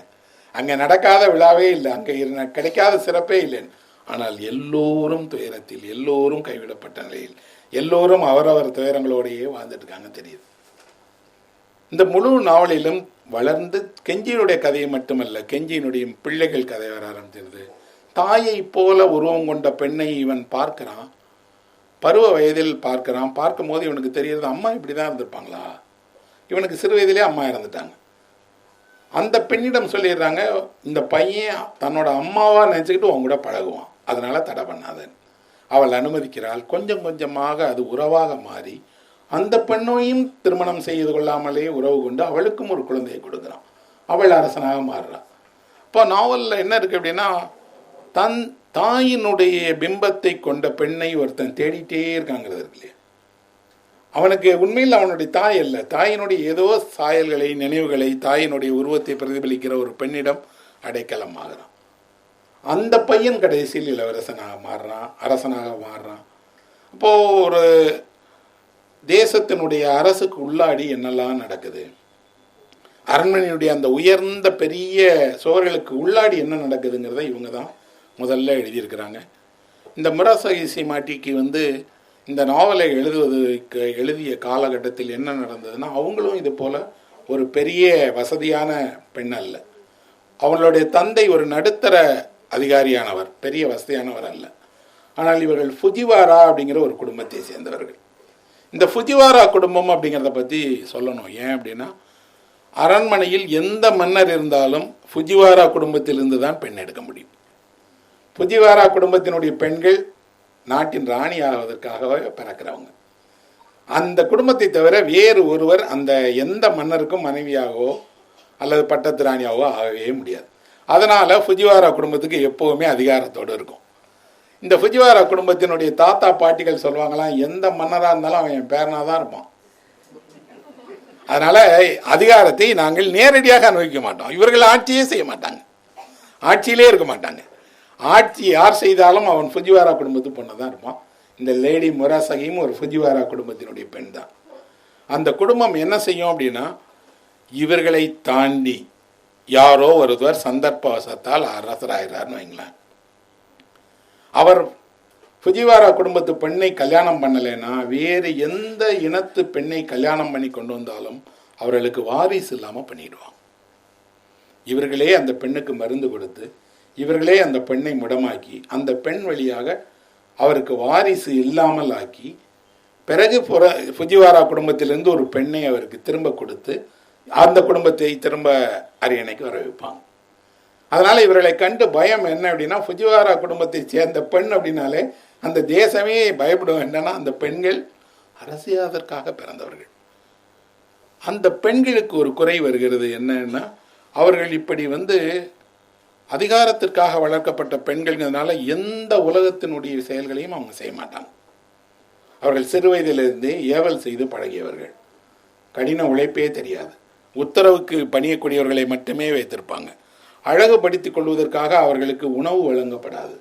அங்கே நடக்காத விழாவே இல்லை, அங்கே கிடைக்காத சிறப்பே இல்லைன்னு. ஆனால் எல்லோரும் துயரத்தில், எல்லோரும் கைவிடப்பட்ட நிலையில், எல்லோரும் அவரவர் துயரங்களோடையே வாழ்ந்துட்டு இருக்காங்க தெரியுது. இந்த முழு நாவலிலும் வளர்ந்து கெஞ்சியினுடைய கதையை மட்டுமல்ல, கெஞ்சியினுடைய பிள்ளைகள் கதை வர ஆரம்பிச்சிருது. தாயை போல உருவம் கொண்ட பெண்ணை இவன் பார்க்கிறான், பருவ வயதில் பார்க்கிறான். பார்க்கும்போது இவனுக்கு தெரிகிறது, அம்மா இப்படி தான் இருந்திருப்பாங்களா. இவனுக்கு சிறு வயதிலே அம்மா இறந்துட்டாங்க. அந்த பெண்ணிடம் சொல்லிடுறாங்க, இந்த பையன் தன்னோட அம்மாவா நினச்சிக்கிட்டு உன் கூட பழகுவான், அதனால தடை பண்ணாதன். அவள் அனுமதிக்கிறாள். கொஞ்சம் கொஞ்சமாக அது உறவாக மாறி அந்த பெண்ணையும் திருமணம் செய்து கொள்ளாமலே உறவு கொண்டு அவளுக்கும் ஒரு குழந்தையை கொடுக்குறான். அவள் அரசனாக மாறுறான். இப்போ நாவலில் என்ன இருக்குது அப்படின்னா, தன் தாயினுடைய பிம்பத்தை கொண்ட பெண்ணை ஒருத்தன் தேடிட்டே இருக்காங்கிறது இருக்கு இல்லையா. அவனுக்கு உண்மையில் அவனுடைய தாய் அல்ல, தாயினுடைய ஏதோ சாயல்களை, நினைவுகளை, தாயினுடைய உருவத்தை பிரதிபலிக்கிற ஒரு பெண்ணிடம் அடைக்கலம் ஆகிறான். அந்த பையன் கடைசியில் இளவரசனாக மாறுறான், அரசனாக மாறுறான். அப்போது ஒரு தேசத்தினுடைய அரசுக்கு உள்ளாடி என்னெல்லாம் நடக்குது, அரண்மனையுடைய அந்த உயர்ந்த பெரிய சுவர்களுக்கு உள்ளாடி என்ன நடக்குதுங்கிறத இவங்க தான் முதல்ல எழுதியிருக்கிறாங்க. இந்த முராசாகி சீமாட்டிக்கு இந்த நாவலை எழுதிய காலகட்டத்தில் என்ன நடந்ததுன்னா, அவங்களும் இது போல் ஒரு பெரிய வசதியான பெண் அல்ல. அவங்களுடைய தந்தை ஒரு நடுத்தர அதிகாரியானவர், பெரிய வசதியானவர் அல்ல. ஆனால் இவர்கள் ஃபுஜிவாரா அப்படிங்கிற ஒரு குடும்பத்தை சேர்ந்தவர்கள். இந்த ஃபுஜிவாரா குடும்பம் அப்படிங்கிறத பற்றி சொல்லணும். ஏன் அப்படின்னா, அரண்மனையில் எந்த மன்னர் இருந்தாலும் ஃபுஜிவாரா குடும்பத்திலிருந்து தான் பெண் எடுக்க முடியும். ஃபுஜிவாரா குடும்பத்தினுடைய பெண்கள் நாட்டின் ராணி ஆவதற்காகவே பிறக்கிறவங்க. அந்த குடும்பத்தை தவிர வேறு ஒருவர் அந்த எந்த மன்னருக்கும் மனைவியாகவோ அல்லது பட்டத்து ராணியாகவோ ஆகவே முடியாது. அதனால் ஃபுஜிவாரா குடும்பத்துக்கு எப்போவுமே அதிகாரத்தோடு இருக்கும். இந்த ஃபுஜிவாரா குடும்பத்தினுடைய தாத்தா பாட்டிகள் சொல்லுவாங்களாம், எந்த மன்னராக இருந்தாலும் அவன் என் பேரனாக தான் இருப்பான். அதனால் அதிகாரத்தை நாங்கள் நேரடியாக அனுபவிக்க மாட்டோம். இவர்கள் ஆட்சியே செய்ய மாட்டாங்க, ஆட்சியிலே இருக்க மாட்டாங்க. ஆட்சி யார் செய்தாலும் அவன் ஃபுஜிவாரா குடும்பத்து பொண்ணு தான் இருப்பான். இந்த லேடி முராசகியும் ஒரு ஃபுஜிவாரா குடும்பத்தினுடைய பெண் தான். அந்த குடும்பம் என்ன செய்யும் அப்படின்னா, இவர்களை தாண்டி யாரோ ஒருவர் சந்தர்ப்பவசத்தால் அரசராகிறார்னு வைங்களேன். அவர் ஃபுஜிவாரா குடும்பத்து பெண்ணை கல்யாணம் பண்ணலைன்னா வேறு எந்த இனத்து பெண்ணை கல்யாணம் பண்ணி கொண்டு வந்தாலும் அவர்களுக்கு வாரிசு இல்லாமல் பண்ணிடுவாங்க. இவர்களே அந்த பெண்ணுக்கு மருந்து கொடுத்து, இவர்களே அந்த பெண்ணை முடமாக்கி, அந்த பெண் வழியாக அவருக்கு வாரிசு இல்லாமல் ஆக்கி, பிறகு ஃபுஜிவாரா குடும்பத்திலிருந்து ஒரு பெண்ணை அவருக்கு திரும்ப கொடுத்து அந்த குடும்பத்தை திரும்ப அரியணைக்கு வர வைப்பாங்க. அதனால் இவர்களை கண்டு பயம் என்ன அப்படின்னா, ஃபுஜிவாரா குடும்பத்தை சேர்ந்த பெண் அப்படின்னாலே அந்த தேசமே பயப்படும். என்னன்னா, அந்த பெண்கள் அரசியாதற்காக பிறந்தவர்கள். அந்த பெண்களுக்கு ஒரு குறை வருகிறது. என்னன்னா, அவர்கள் இப்படி அதிகாரத்திற்காக வளர்க்கப்பட்ட பெண்கள்ங்கிறதுனால எந்த உலகத்தினுடைய செயல்களையும் அவங்க செய்ய மாட்டாங்க. அவர்கள் சிறு வயதிலிருந்தே ஏவல் செய்து பழகியவர்கள், கடின உழைப்பே தெரியாது, உத்தரவுக்கு பணியக்கூடியவர்களை மட்டுமே வைத்திருப்பாங்க. அழகுபடுத்திக் கொள்வதற்காக அவர்களுக்கு உணவு வழங்கப்படாது.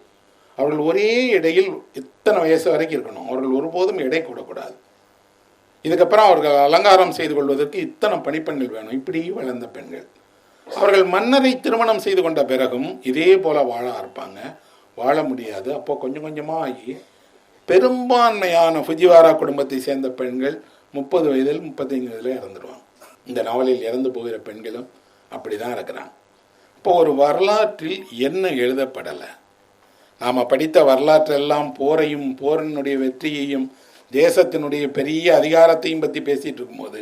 அவர்கள் ஒரே எடையில் இத்தனை வயசு வரைக்கும் இருக்கணும், அவர்கள் ஒருபோதும் எடை கூடக்கூடாது. இதுக்கப்புறம் அவர்கள் அலங்காரம் செய்து கொள்வதற்கு இத்தனை பணிப்பெண்கள் வேணும். இப்படி வளர்ந்த பெண்கள். அவர்கள் மன்னரை திருமணம் செய்து கொண்ட பிறகும் இதே போல் வாழ ஆரம்பிப்பாங்க. வாழ முடியாது. அப்போ கொஞ்சம் கொஞ்சமாக ஆகி பெரும்பான்மையான ஃபுஜிவாரா குடும்பத்தை சேர்ந்த பெண்கள் 30 வயதில் 35 வயதில் இறந்துடுவாங்க. இந்த நாவலில் இறந்து போகிற பெண்களும் அப்படி தான் இருக்கிறாங்க. இப்போ ஒரு வரலாற்றில் என்ன எழுதப்படலை, நாம் படித்த வரலாற்றெல்லாம் போரையும் போரினுடைய வெற்றியையும் தேசத்தினுடைய பெரிய அதிகாரத்தையும் பற்றி பேசிகிட்டு இருக்கும்போது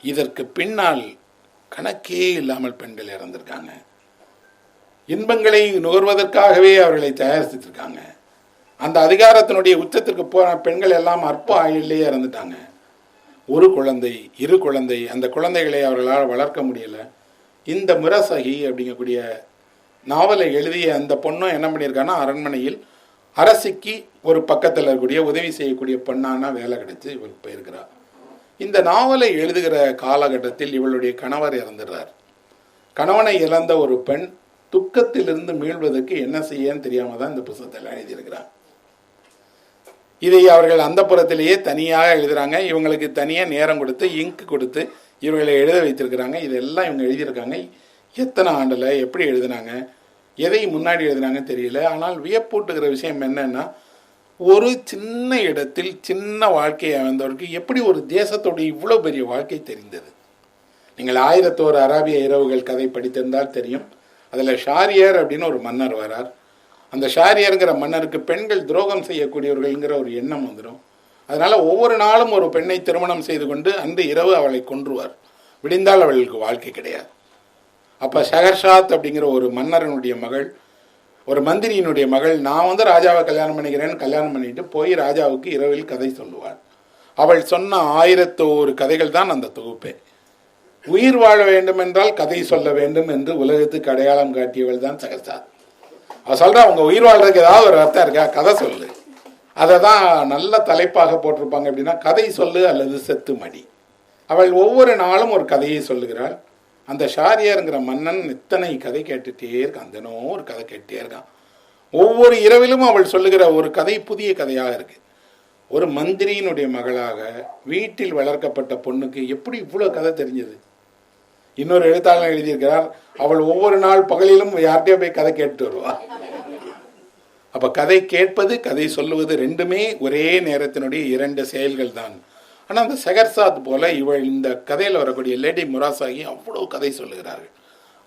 இதற்கு பின்னால் கணக்கே இல்லாமல் பெண்கள் இறந்திருக்காங்க. இன்பங்களை நுகர்வதற்காகவே அவர்களை தயாரிச்சிருக்காங்க. அந்த அதிகாரத்தினுடைய உச்சத்திற்கு போன பெண்கள் எல்லாம் அற்ப ஆயுளிலேயே இறந்துட்டாங்க. ஒரு குழந்தை, 2 குழந்தை, அந்த குழந்தைகளை அவர்களால் வளர்க்க முடியலை. இந்த முராசாகி அப்படிங்கக்கூடிய நாவலை எழுதிய அந்த பொண்ணும் என்ன பண்ணியிருக்கான்னா, அரண்மனையில் அரசிக்கு ஒரு பக்கத்தில் இருக்கக்கூடிய உதவி செய்யக்கூடிய பெண்ணான வேலை கிடைச்சி இவர் போயிருக்கிறார். இந்த நாவலை எழுதுகிற காலகட்டத்தில் இவளுடைய கணவர் இறந்துடுறார். கணவனை இழந்த ஒரு பெண் துக்கத்திலிருந்து மீள்வதற்கு என்ன செய்யன்னு தெரியாம தான் இந்த புத்தகத்தில் எழுதியிருக்கிறாங்க. இதை அவர்கள் அந்த புறத்திலேயே தனியாக எழுதுறாங்க. இவங்களுக்கு தனியாக நேரம் கொடுத்து இங்க் கொடுத்து இவர்களை எழுத வைத்திருக்கிறாங்க. இதெல்லாம் இவங்க எழுதியிருக்காங்க. எத்தனை ஆண்டில் எப்படி எழுதினாங்க, எதை முன்னாடி எழுதினாங்கன்னு தெரியல. ஆனால் வியப்பூட்டுகிற விஷயம் என்னன்னா, ஒரு சின்ன இடத்தில் சின்ன வாழ்க்கையை வந்தவருக்கு எப்படி ஒரு தேசத்தோட இவ்வளோ பெரிய வாழ்க்கை தெரிந்தது. நீங்கள் 1001 அராபிய இரவுகள் கதை படித்திருந்தால் தெரியும். அதில் ஷாரியர் அப்படின்னு ஒரு மன்னர் வரார். அந்த ஷாரியருங்கிற மன்னருக்கு பெண்கள் துரோகம் செய்யக்கூடியவர்கள்ங்கிற ஒரு எண்ணம் வந்துடும். அதனால் ஒவ்வொரு நாளும் ஒரு பெண்ணை திருமணம் செய்து கொண்டு அன்று இரவு அவளை கொன்றுவார். விடிந்தால் அவளுக்கு வாழ்க்கை கிடையாது. அப்போ ஷஹர்ஷாத் அப்படிங்கிற ஒரு மன்னரனுடைய மகள், ஒரு மந்திரியினுடைய மகள், நான் வந்து ராஜாவை கல்யாணம் பண்ணிக்கிறேன்னு கல்யாணம் பண்ணிட்டு போய் ராஜாவுக்கு இரவில் கதை சொல்லுவாள். அவள் சொன்ன 1001 கதைகள் தான் அந்த தொகுப்பே. உயிர் வாழ வேண்டும் என்றால் கதை சொல்ல வேண்டும் என்று உலகத்துக்கு அடையாளம் காட்டியவள் தான் ஷஹர்ஷாத். அவள் சொல்கிறா, அவங்க உயிர் வாழ்றதுக்கு ஏதாவது ஒரு அர்த்தம் இருக்கா, கதை சொல்லு. அதை தான் நல்ல தலைப்பாக போட்டிருப்பாங்க. அப்படின்னா கதை சொல்லு அல்லது செத்து மடி. அவள் ஒவ்வொரு நாளும் ஒரு கதையை சொல்லுகிறாள். அந்த ஷாரியருங்கிற மன்னன் இத்தனை கதை கேட்டுகிட்டே இருக்கான். தினம் ஒரு கதை கேட்டுட்டே இருக்கான். ஒவ்வொரு இரவிலும் அவள் சொல்லுகிற ஒரு கதை புதிய கதையாக இருக்கு. ஒரு மந்திரியினுடைய மகளாக வீட்டில் வளர்க்கப்பட்ட பொண்ணுக்கு எப்படி இவ்வளோ கதை தெரிஞ்சது? இன்னொரு எழுத்தாளர் எழுதியிருக்கிறார், அவள் ஒவ்வொரு நாள் பகலிலும் யார்கிட்டயோ போய் கதை கேட்டு வருவாள். அப்போ கதை கேட்பது கதை சொல்லுவது ரெண்டுமே ஒரே நேரத்தினுடைய 2 செயல்கள் தான். ஆனால் அந்த ஷஹர்ஷாத் போல இவள் இந்த கதையில் வரக்கூடிய லேடி முராசாகி அவ்வளோ கதை சொல்லுகிறார்கள்.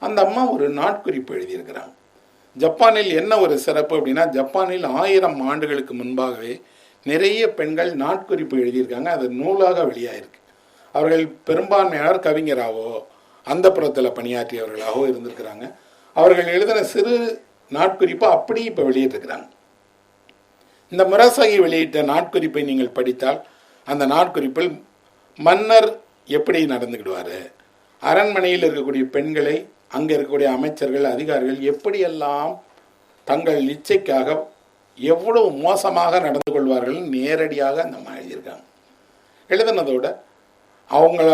அந்த அம்மா ஒரு நாட்குறிப்பு எழுதியிருக்கிறாங்க. ஜப்பானில் என்ன ஒரு சிறப்பு அப்படின்னா, ஜப்பானில் 1000 ஆண்டுகளுக்கு முன்பாகவே நிறைய பெண்கள் நாட்குறிப்பு எழுதியிருக்காங்க. அது நூலாக வெளியாயிருக்கு. அவர்கள் பெரும்பான்மையானவர் கவிஞராகவோ அந்த புறத்தில் பணியாற்றியவர்களாகவோ இருந்திருக்கிறாங்க. அவர்கள் எழுதின சிறு நாட்குறிப்பை அப்படி இப்போ வெளியிட்டிருக்கிறாங்க. இந்த முராசாகி வெளியிட்ட நாட்குறிப்பை நீங்கள் படித்தால் அந்த நாட்குறிப்பில் மன்னர் எப்படி நடந்துக்கிடுவார், அரண்மனையில் இருக்கக்கூடிய பெண்களை அங்கே இருக்கக்கூடிய அமைச்சர்கள் அதிகாரிகள் எப்படியெல்லாம் தங்கள் இச்சைக்காக எவ்வளவு மோசமாக நடந்து கொள்வார்கள் நேரடியாக அந்த அம்மா எழுதியிருக்காங்க. எழுதினதோட அவங்கள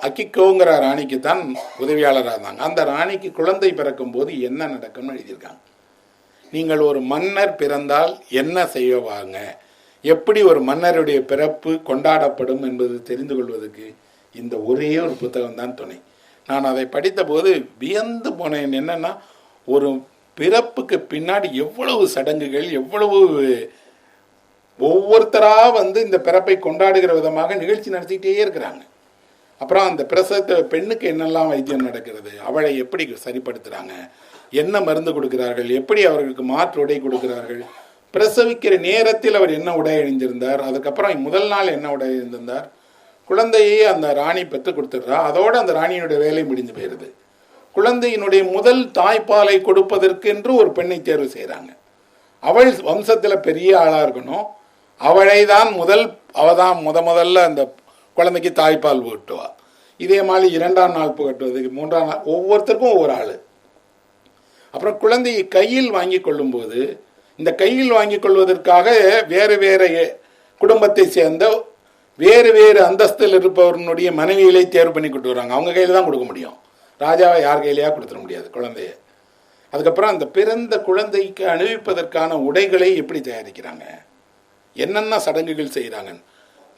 அக்கிக்கோங்கிற ராணிக்கு தான் உதவியாளராக இருந்தாங்க. அந்த ராணிக்கு குழந்தை பிறக்கும் போது என்ன நடக்கும்னு எழுதியிருக்காங்க. நீங்கள் ஒரு மன்னர் பிறந்தால் என்ன செய்வாங்க, எப்படி ஒரு மன்னருடைய பிறப்பு கொண்டாடப்படும் என்பது தெரிந்து கொள்வதற்கு இந்த ஒரே ஒரு புத்தகம் தான் துணை. நான் அதை படித்த போது வியந்து போனேன். என்னன்னா, ஒரு பிறப்புக்கு பின்னாடி எவ்வளவு சடங்குகள், எவ்வளவு ஒவ்வொருத்தராக வந்து இந்த பிறப்பை கொண்டாடுகிற விதமாக நிகழ்ச்சி நடத்திக்கிட்டே இருக்கிறாங்க. அப்புறம் அந்த பிரசவத்தை பெண்ணுக்கு என்னெல்லாம் வைத்தியம் நடக்கிறது, அவளை எப்படி சரிப்படுத்துகிறாங்க, என்ன மருந்து கொடுக்கிறார்கள், எப்படி அவர்களுக்கு மாற்று உடை கொடுக்கிறார்கள், பிரசவிக்கிற நேரத்தில் அவர் என்ன உடை அணிந்திருந்தார், அதுக்கப்புறம் முதல் நாள் என்ன உடை அணிந்திருந்தார், குழந்தையை அந்த ராணி பெற்று கொடுத்துடுறா. அதோடு அந்த ராணியினுடைய வேலை முடிஞ்சு போயிடுது. குழந்தையினுடைய முதல் தாய்ப்பாலை கொடுப்பதற்கு என்று ஒரு பெண்ணை தேர்வு செய்கிறாங்க. அவள் வம்சத்தில் பெரிய ஆளாக இருக்கணும். அவளை தான் அவள் தான் முதல்ல அந்த குழந்தைக்கு தாய்ப்பால் புகட்டுவா. இதே மாதிரி 2ஆம் நாள் புகட்டுவதுக்கு 3ஆம் நாள் ஒவ்வொருத்தருக்கும் ஒவ்வொரு ஆள். அப்புறம் குழந்தையை கையில் வாங்கி கொள்ளும்போது இந்த கையில் வாங்கி கொள்வதற்காக வேறு வேறு குடும்பத்தை சேர்ந்த வேறு வேறு அந்தஸ்தில் இருப்பவர்களுடைய மனைவிகளை தேர்வு பண்ணி கொடுத்து வராங்க. அவங்க கையில் தான் கொடுக்க முடியும். ராஜாவை யார் கையிலையா கொடுத்துட முடியாது குழந்தைய. அதுக்கப்புறம் அந்த பிறந்த குழந்தைக்கு அணிவிப்பதற்கான உடைகளை எப்படி தயாரிக்கிறாங்க, என்னென்ன சடங்குகள் செய்கிறாங்கன்னு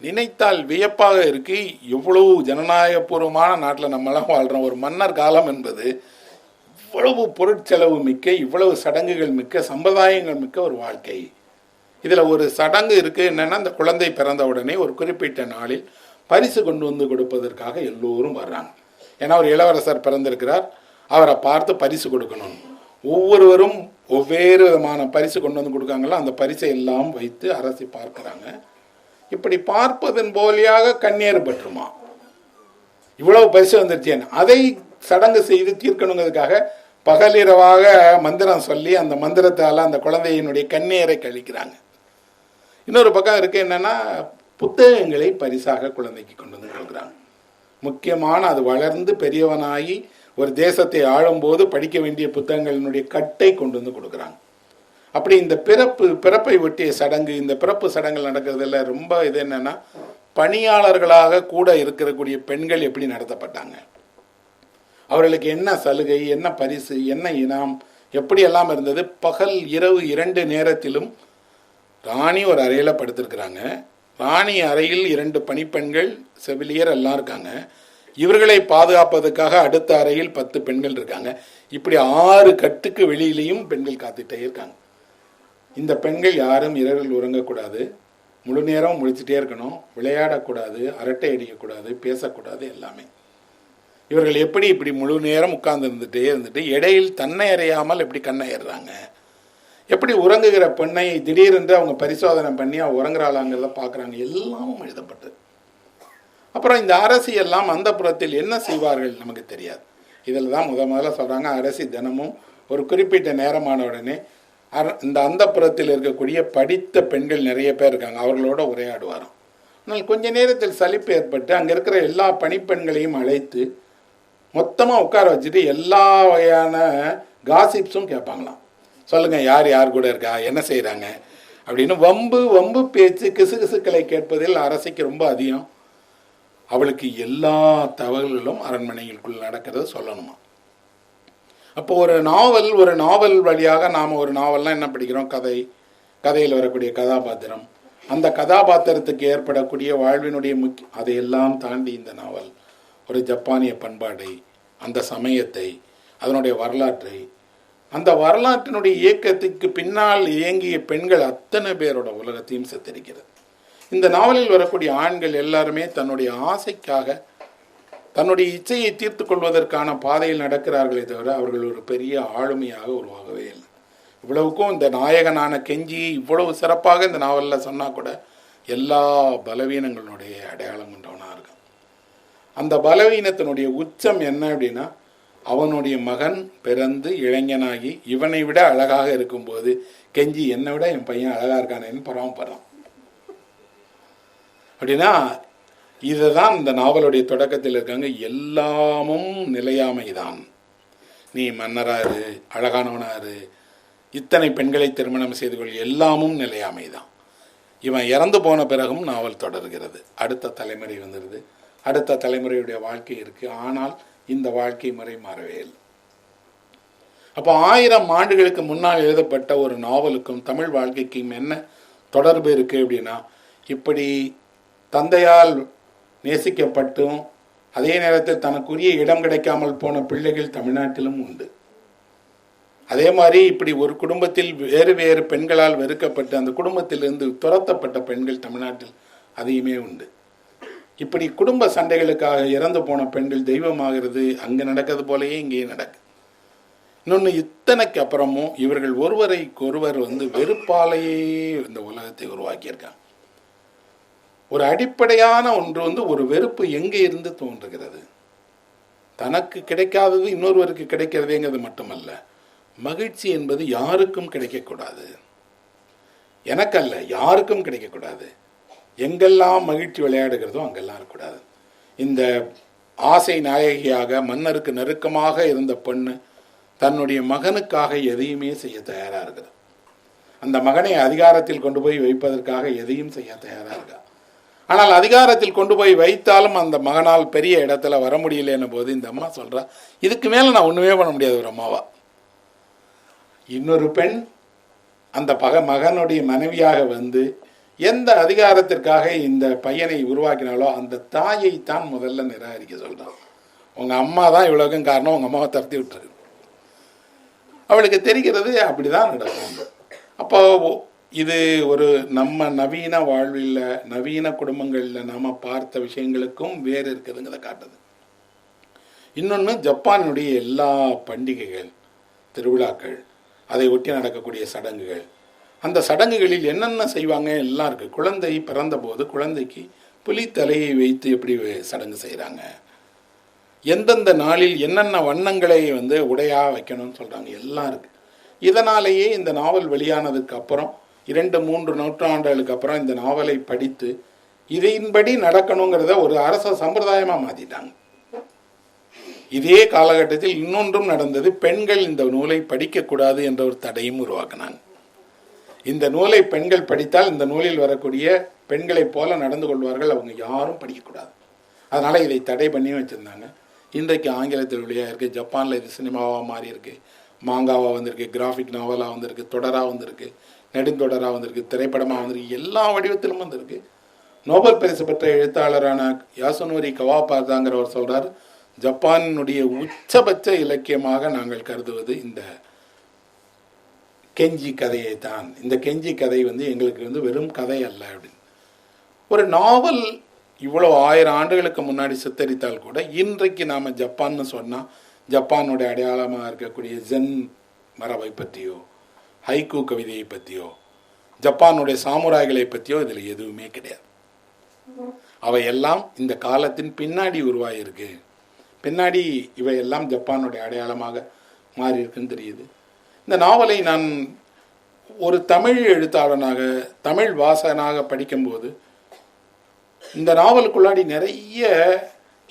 நினைத்தால் வியப்பாக இருக்கு. எவ்வளவு ஜனநாயகபூர்வமான நாட்டில் நம்மளாம் வாழ்கிறோம். ஒரு மன்னர் காலம் என்பது இவ்வளவு பொருட்செலவு மிக்க, இவ்வளவு சடங்குகள் மிக்க, சம்பிரதாயங்கள் மிக்க ஒரு வாழ்க்கை. இதில் ஒரு சடங்கு இருக்குது. என்னென்னா, அந்த குழந்தை பிறந்த உடனே ஒரு குறிப்பிட்ட நாளில் பரிசு கொண்டு வந்து கொடுப்பதற்காக எல்லோரும் வர்றாங்க. ஏன்னா ஒரு இளவரசர் பிறந்திருக்கிறார், அவரை பார்த்து பரிசு கொடுக்கணும். ஒவ்வொருவரும் ஒவ்வேறு விதமான பரிசு கொண்டு வந்து கொடுக்காங்களோ அந்த பரிசை எல்லாம் வைத்து அரசி பார்க்குறாங்க. இப்படி பார்ப்பதன் போலியாக கண்ணீர் பற்றுமா, இவ்வளவு பரிசு வந்துருச்சேன்னு அதை சடங்கு செய்து தீர்க்கணுங்கிறதுக்காக பகலிரவாக மந்திரம் சொல்லி அந்த மந்திரத்தால் அந்த குழந்தையினுடைய கண்ணீரை கழிக்கிறாங்க. இன்னொரு பக்கம் இருக்கு, என்னன்னா புத்தகங்களை பரிசாக குழந்தைக்கு கொண்டு வந்து கொடுக்குறாங்க. முக்கியமான அது வளர்ந்து பெரியவனாகி ஒரு தேசத்தை ஆளும்போது படிக்க வேண்டிய புத்தகங்களினுடைய கட்டை கொண்டு வந்து கொடுக்குறாங்க. அப்படி இந்த பிறப்பை ஒட்டிய சடங்கு, இந்த பிறப்பு சடங்குகள் நடக்கிறதுல ரொம்ப இது என்னன்னா, பணியாளர்களாக கூட இருக்கக்கூடிய பெண்கள் எப்படி நடத்தப்பட்டாங்க, அவர்களுக்கு என்ன சலுகை, என்ன பரிசு, என்ன இனாம், எப்படியெல்லாம் இருந்தது. பகல் இரவு 2 நேரத்திலும் ராணி ஒரு அறையில் படுத்திருக்கிறாங்க. ராணி அறையில் 2 பணிப்பெண்கள், செவிலியர் எல்லாம் இருக்காங்க. இவர்களை பாதுகாப்பதற்காக அடுத்த அறையில் 10 பெண்கள் இருக்காங்க. இப்படி 6 கட்டுக்கு வெளியிலையும் பெண்கள் காத்துட்டே இருக்காங்க. இந்த பெண்கள் யாரும் இரவில் உறங்கக்கூடாது, முழு நேரம் முழிச்சுட்டே இருக்கணும், விளையாடக்கூடாது, அரட்டை அடிக்கக்கூடாது, பேசக்கூடாது, எல்லாமே. இவர்கள் எப்படி இப்படி முழு நேரம் உட்கார்ந்து இருந்துட்டு இடையில் தன்னை அறியாமல் எப்படி கண்ணை ஏறுறாங்க, எப்படி உறங்குகிற பெண்ணை திடீரென்று அவங்க பரிசோதனை பண்ணி அவ உறங்குறாளாங்கிறத பார்க்குறாங்க. எல்லாமும் எழுதப்பட்டது. அப்புறம் இந்த அரசி எல்லாம் அந்த புறத்தில் என்ன செய்வார்கள் நமக்கு தெரியாது. இதில் தான் முதல்ல சொல்கிறாங்க, அரசி தினமும் ஒரு குறிப்பிட்ட நேரமான உடனே இந்த அந்த புறத்தில் இருக்கக்கூடிய படித்த பெண்கள் நிறைய பேர் இருக்காங்க, அவர்களோட உரையாடுவாராம். ஆனால் கொஞ்ச நேரத்தில் சலிப்பு ஏற்பட்டு அங்கே இருக்கிற எல்லா பணிப்பெண்களையும் அழைத்து மொத்தமாக உட்கார வச்சுட்டு எல்லா வகையான காசிப்ஸும் கேட்பாங்களாம். சொல்லுங்கள், யார் யார் கூட இருக்கா, என்ன செய்கிறாங்க அப்படின்னு வம்பு பேச்சு கிசுகிசுக்களை கேட்பதில் அரசிக்கு ரொம்ப அதிகம். அவளுக்கு எல்லா தகவல்களும் அரண்மனைகளுக்குள் நடக்கிறது சொல்லணுமா. அப்போ ஒரு நாவல் வழியாக நாம் ஒரு நாவல்லாம் என்ன படிக்கிறோம், கதையில் வரக்கூடிய கதாபாத்திரம், அந்த கதாபாத்திரத்துக்கு ஏற்படக்கூடிய வாழ்வினுடைய அதையெல்லாம் தாண்டி இந்த நாவல் ஒரு ஜப்பானிய பண்பாடை, அந்த சமயத்தை, அதனுடைய வரலாற்றை, அந்த வரலாற்றினுடைய இயக்கத்துக்கு பின்னால் இயங்கிய பெண்கள் அத்தனை பேரோட உலகத்தையும் சித்தரிக்கிறது. இந்த நாவலில் வரக்கூடிய ஆண்கள் எல்லாருமே தன்னுடைய ஆசைக்காக, தன்னுடைய இச்சையை தீர்த்து கொள்வதற்கான பாதையில் நடக்கிறார்களே தவிர அவர்கள் ஒரு பெரிய ஆளுமையாக உருவாகவே இல்லை. இவ்வளவுக்கும் இந்த நாயகனான கெஞ்சி இவ்வளவு சிறப்பாக இந்த நாவலில் சொன்னால் கூட எல்லா பலவீனங்களுடைய அடையாளம் கொண்டவனாக இருக்கான். அந்த பலவீனத்தினுடைய உச்சம் என்ன அப்படின்னா, அவனுடைய மகன் பிறந்து இளைஞனாகி இவனை விட அழகாக இருக்கும்போது கெஞ்சி என்னை விட என் பையன் அழகாக இருக்கானேன்னு பராமப்படுறான். அப்படின்னா இதை தான் இந்த நாவலுடைய தொடக்கத்தில் இருக்காங்க. எல்லாமும் நிலையாமைதான், நீ மன்னராரு, அழகானவனாரு, இத்தனை பெண்களை திருமணம் செய்து கொள், எல்லாமும் நிலையாமைதான். இவன் இறந்து போன பிறகும் நாவல் தொடர்கிறது. அடுத்த தலைமுறை வந்துடுது, அடுத்த தலைமுறையுடைய வாழ்க்கை இருக்குது. ஆனால் இந்த வாழ்க்கை முறை மாறவே இல்லை. அப்போ 1000 ஆண்டுகளுக்கு முன்னால் எழுதப்பட்ட ஒரு நாவலுக்கும் தமிழ் வாழ்க்கைக்கும் என்ன தொடர்பு இருக்குது அப்படின்னா, இப்படி தந்தையால் நேசிக்கப்பட்டும் அதே நேரத்தில் தனக்குரிய இடம் கிடைக்காமல் போன பிள்ளைகள் தமிழ்நாட்டிலும் உண்டு. அதே மாதிரி இப்படி ஒரு குடும்பத்தில் வேறு வேறு பெண்களால் வெறுக்கப்பட்டு அந்த குடும்பத்திலிருந்து துரத்தப்பட்ட பெண்கள் தமிழ்நாட்டில் அதையுமே உண்டு. இப்படி குடும்ப சண்டைகளுக்காக இறந்து போன பெண்கள் தெய்வமாகிறது அங்கே நடக்கிறது போலயே இங்கேயும் நடக்குது. இன்னொன்று, இத்தனைக்கு அப்புறமும் இவர்கள் ஒருவரைக்கொருவர் வெறுப்பாலேயே இந்த உலகத்தை உருவாக்கியிருக்காங்க. ஒரு அடிப்படையான ஒன்று ஒரு வெறுப்பு எங்கே இருந்து தோன்றுகிறது? தனக்கு கிடைக்காதது இன்னொருவருக்கு கிடைக்கிறதேங்கிறது மட்டுமல்ல, மகிழ்ச்சி என்பது யாருக்கும் கிடைக்கக்கூடாது, எனக்கல்ல யாருக்கும் கிடைக்கக்கூடாது. எங்கெல்லாம் மகிழ்ச்சி விளையாடுகிறதோ அங்கெல்லாம் இருக்கக்கூடாது. இந்த ஆசை நாயகியாக மன்னருக்கு நெருக்கமாக இருந்த பெண்ணு தன்னுடைய மகனுக்காக எதையுமே செய்ய தயாராக இருக்குது. அந்த மகனை அதிகாரத்தில் கொண்டு போய் வைப்பதற்காக எதையும் செய்ய தயாராக இருக்கா. ஆனால் அதிகாரத்தில் கொண்டு போய் வைத்தாலும் அந்த மகனால் பெரிய இடத்துல வர முடியலன்னு போது இந்த அம்மா சொல்கிறா, இதுக்கு மேலே நான் ஒன்றுமே பண்ண முடியாது ஒரு அம்மாவா. இன்னொரு பெண் அந்த மகனுடைய மனைவியாக எந்த அதிகாரத்திற்காக இந்த பையனை உருவாக்கினாலோ அந்த தாயை தான் முதல்ல நிராகரிக்க சொல்கிறான். உங்கள் அம்மா தான் இவ்வளோக்கும் காரணம், உங்கள் அம்மாவை தரத்தி விட்டுருக்கு. அவளுக்கு தெரிகிறது அப்படிதான் நடக்கும். அப்போ இது ஒரு நம்ம நவீன வாழ்வில் நவீன குடும்பங்களில் நாம் பார்த்த விஷயங்களுக்கும் வேறு இருக்குதுங்கிறத காட்டுது. இன்னொன்று, ஜப்பானுடைய எல்லா பண்டிகைகள், திருவிழாக்கள், அதை ஒட்டி நடக்கக்கூடிய சடங்குகள், அந்த சடங்குகளில் என்னென்ன செய்வாங்க எல்லாம் இருக்குது. குழந்தை பிறந்த போது குழந்தைக்கு புலித்தலையை வைத்து எப்படி சடங்கு செய்கிறாங்க, எந்தெந்த நாளில் என்னென்ன வண்ணங்களை உடையாக வைக்கணும்னு சொல்கிறாங்க, எல்லாம் இருக்குது. இதனாலேயே இந்த நாவல் வெளியானதுக்கு அப்புறம் 2-3 நூற்றாண்டுகளுக்கு அப்புறம் இந்த நாவலை படித்து இதையின்படி நடக்கணுங்கிறத ஒரு அரச சம்பிரதாயமாக மாற்றிட்டாங்க. இதே காலகட்டத்தில் இன்னொன்றும் நடந்தது. பெண்கள் இந்த நூலை படிக்கக்கூடாது என்ற ஒரு தடையும் உருவாக்கினாங்க. இந்த நூலை பெண்கள் படித்தால் இந்த நூலில் வரக்கூடிய பெண்களைப் போல நடந்து கொள்வார்கள், அவங்க யாரும் படிக்கக்கூடாது. அதனால் இதை தடை பண்ணி வச்சுருந்தாங்க. இன்றைக்கு ஆங்கிலத்தில் வெளியாக இருக்குது. ஜப்பானில் இது சினிமாவாக மாறி இருக்கு, மாங்காவாக வந்திருக்கு, கிராஃபிக் நாவலாக வந்திருக்கு, தொடராக வந்திருக்கு, நெடுந்தொடராக வந்திருக்கு, திரைப்படமாக வந்திருக்கு, எல்லா வடிவத்திலும் வந்திருக்கு. நோபல் பரிசு பெற்ற எழுத்தாளரான யாசுனோரி கவாபாதாங்கிறவர் சொல்கிறார், ஜப்பானினுடைய உச்சபட்ச இலக்கியமாக நாங்கள் கருதுவது இந்த கெஞ்சி கதையை தான். இந்த கெஞ்சி கதை எங்களுக்கு வெறும் கதை அல்ல அப்படின்னு. ஒரு நாவல் இவ்வளோ 1000 ஆண்டுகளுக்கு முன்னாடி சித்தரித்தால் கூட இன்றைக்கு நாம் ஜப்பான்னு சொன்னால் ஜப்பானுடைய அடையாளமாக இருக்கக்கூடிய ஜென் மரபை பற்றியோ ஹைக்கூ கவிதையை பற்றியோ ஜப்பானுடைய சாமுராய்களை பற்றியோ இதில் எதுவுமே கிடையாது. அவையெல்லாம் இந்த காலத்தின் பின்னாடி உருவாகிருக்கு. பின்னாடி இவையெல்லாம் ஜப்பானுடைய அடையாளமாக மாறி இருக்குன்னு தெரியுது. இந்த நாவலை நான் ஒரு தமிழ் எழுத்தாளனாக, தமிழ் வாசகனாக படிக்கும்போது இந்த நாவலுக்குள்ளாடி நிறைய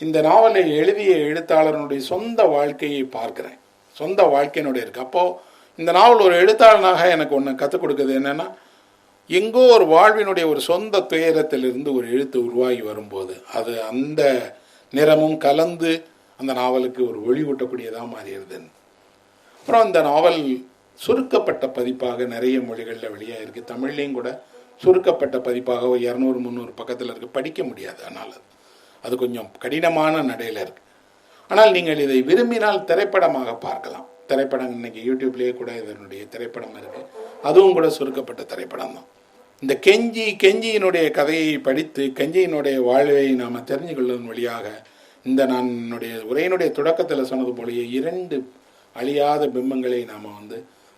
இந்த நாவலை எழுதிய எழுத்தாளனுடைய சொந்த வாழ்க்கையை பார்க்குறேன். சொந்த வாழ்க்கையினுடைய இருக்குது. அப்போது இந்த நாவல் ஒரு எழுத்தாளனாக எனக்கு ஒன்று கற்றுக் கொடுக்குது. என்னென்னா, எங்கோ ஒரு வாழ்வினுடைய ஒரு சொந்த துயரத்திலிருந்து ஒரு எழுத்து உருவாகி வரும்போது அது அந்த நிறமும் கலந்து அந்த நாவலுக்கு ஒரு ஒளிவூட்டக்கூடியதாக மாறிடுது. அப்புறம் இந்த நாவல் சுருக்கப்பட்ட பதிப்பாக நிறைய மொழிகளில் வெளியாக இருக்குது. தமிழ்லேயும் கூட சுருக்கப்பட்ட பதிப்பாக 200-300 பக்கத்தில் இருக்குது. படிக்க முடியாது, ஆனால் அது கொஞ்சம் கடினமான நடையில் இருக்குது. ஆனால் நீங்கள் இதை விரும்பினால் திரைப்படமாக பார்க்கலாம். திரைப்படம் இன்னைக்கு யூடியூப்லேயே கூட இதனுடைய திரைப்படம் இருக்குது. அதுவும் கூட சுருக்கப்பட்ட திரைப்படம் தான். இந்த கெஞ்சியினுடைய கதையை படித்து கெஞ்சியினுடைய வாழ்வை நாம் தெரிஞ்சு கொள்வதன் வழியாக இந்த நான் என்னுடைய உரையினுடைய தொடக்கத்தில் சொன்னது போலயே 2 அழியாத பிம்பங்களை நாம்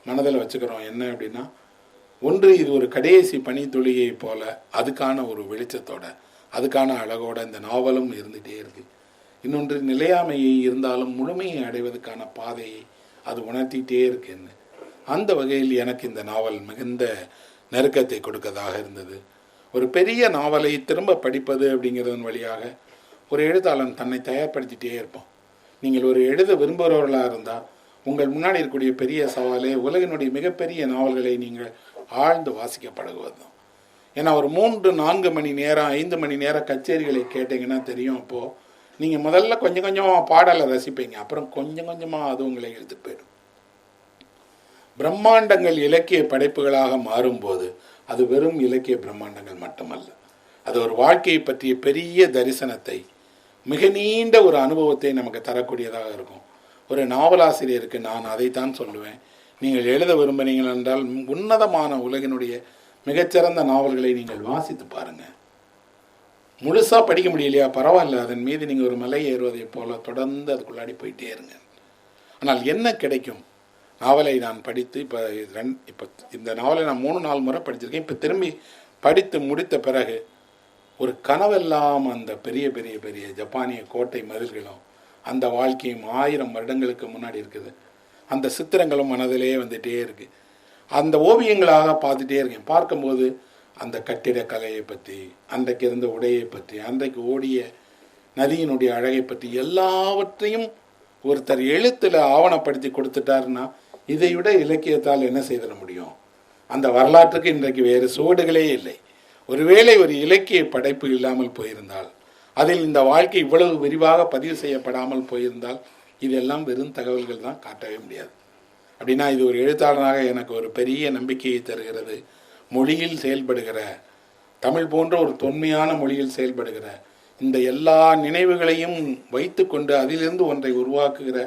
மனதில் வச்சுக்கிறோம். என்ன அப்படின்னா, ஒன்று, இது ஒரு கடைசி பனித்துளியை போல அதுக்கான ஒரு வெளிச்சத்தோட அதுக்கான அழகோட இந்த நாவலும் இருந்துகிட்டே இருக்குது. இன்னொன்று, நிலையாமையை இருந்தாலும் முழுமையை அடைவதற்கான பாதையை அது உணர்த்திகிட்டே இருக்குன்னு. அந்த வகையில் எனக்கு இந்த நாவல் மிகுந்த நெருக்கத்தை கொடுக்கதாக இருந்தது. ஒரு பெரிய நாவலை திரும்ப படிப்பது அப்படிங்கிறதன் வழியாக ஒரு எழுத்தாளன் தன்னை தயார்படுத்திகிட்டே இருப்பான். நீங்கள் ஒரு எழுத விரும்புகிறவர்களாக இருந்தால் உங்கள் முன்னாடி இருக்கக்கூடிய பெரிய சவாலே உலகினுடைய மிகப்பெரிய நாவல்களை நீங்கள் ஆழ்ந்து வாசிக்க பழகுவது தான். ஏன்னா ஒரு 3-4 மணி நேரம் 5 மணி நேரம் கச்சேரிகளை கேட்டிங்கன்னா தெரியும். அப்போது நீங்கள் முதல்ல கொஞ்சம் கொஞ்சமாக பாடலை ரசிப்பீங்க, அப்புறம் கொஞ்சம் கொஞ்சமாக அது உங்களை எடுத்துகிட்டு போயிடும். பிரம்மாண்டங்கள் இலக்கிய படைப்புகளாக மாறும்போது அது வெறும் இலக்கிய பிரம்மாண்டங்கள் மட்டுமல்ல, அது ஒரு வாழ்க்கையை பற்றிய பெரிய தரிசனத்தை, மிக நீண்ட ஒரு அனுபவத்தை நமக்கு தரக்கூடியதாக இருக்கும். ஒரு நாவலாசிரியருக்கு நான் அதைத்தான் சொல்லுவேன், நீங்கள் எழுத விரும்பினீங்கள் என்றால் உன்னதமான உலகினுடைய மிகச்சிறந்த நாவல்களை நீங்கள் வாசித்து பாருங்கள். முழுசாக படிக்க முடியலையா, பரவாயில்ல, அதன் மீது நீங்கள் ஒரு மலை ஏறுவதை போல தொடர்ந்து அதுக்குள்ளாடி போயிட்டே இருங்க. ஆனால் என்ன கிடைக்கும்? நாவலை நான் படித்து இப்போ இந்த நாவலை நான் 3-4 முறை படிச்சிருக்கேன். இப்போ திரும்பி படித்து முடித்த பிறகு ஒரு கனவெல்லாம் அந்த பெரிய பெரிய பெரிய ஜப்பானிய கோட்டை மதில்களும் அந்த வாழ்க்கையும் 1000 வருடங்களுக்கு முன்னாடி இருக்குது. அந்த சித்திரங்களும் மனதிலே வந்துகிட்டே இருக்குது. அந்த ஓவியங்களாக பார்த்துட்டே இருக்கேன். பார்க்கும்போது அந்த கட்டிடக்கலையை பற்றி, அன்றைக்கு இருந்த உடையை பற்றி, அன்றைக்கு ஓடிய நதியினுடைய அழகை பற்றி எல்லாவற்றையும் ஒருத்தர் எழுத்தில் ஆவணப்படுத்தி கொடுத்துட்டாருன்னா இதை விட இலக்கியத்தால் என்ன செய்திட முடியும்? அந்த வரலாற்றுக்கு இன்றைக்கு வேறு சுவடுகளே இல்லை. ஒருவேளை ஒரு இலக்கிய படைப்பு இல்லாமல் போயிருந்தால், அதில் இந்த வாழ்க்கை இவ்வளவு விரிவாக பதிவு செய்யப்படாமல் போயிருந்தால் இதெல்லாம் வெறும் தகவல்கள் தான், காட்டவே முடியாது. அப்படின்னா இது ஒரு எழுத்தாளனாக எனக்கு ஒரு பெரிய நம்பிக்கையை தருகிறது. மொழியில் செயல்படுகிற, தமிழ் போன்ற ஒரு தொன்மையான மொழியில் செயல்படுகிற இந்த எல்லா நினைவுகளையும் வைத்து கொண்டு அதிலிருந்து ஒன்றை உருவாக்குகிற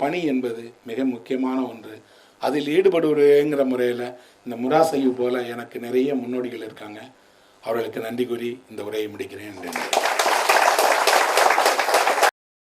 பணி என்பது மிக முக்கியமான ஒன்று. அதில் ஈடுபடுவதுங்கிற முறையில் இந்த முராசையு போல எனக்கு நிறைய முன்னோடிகள் இருக்காங்க. அவர்களுக்கு நன்றி கூறி இந்த உரையை முடிக்கிறேன்.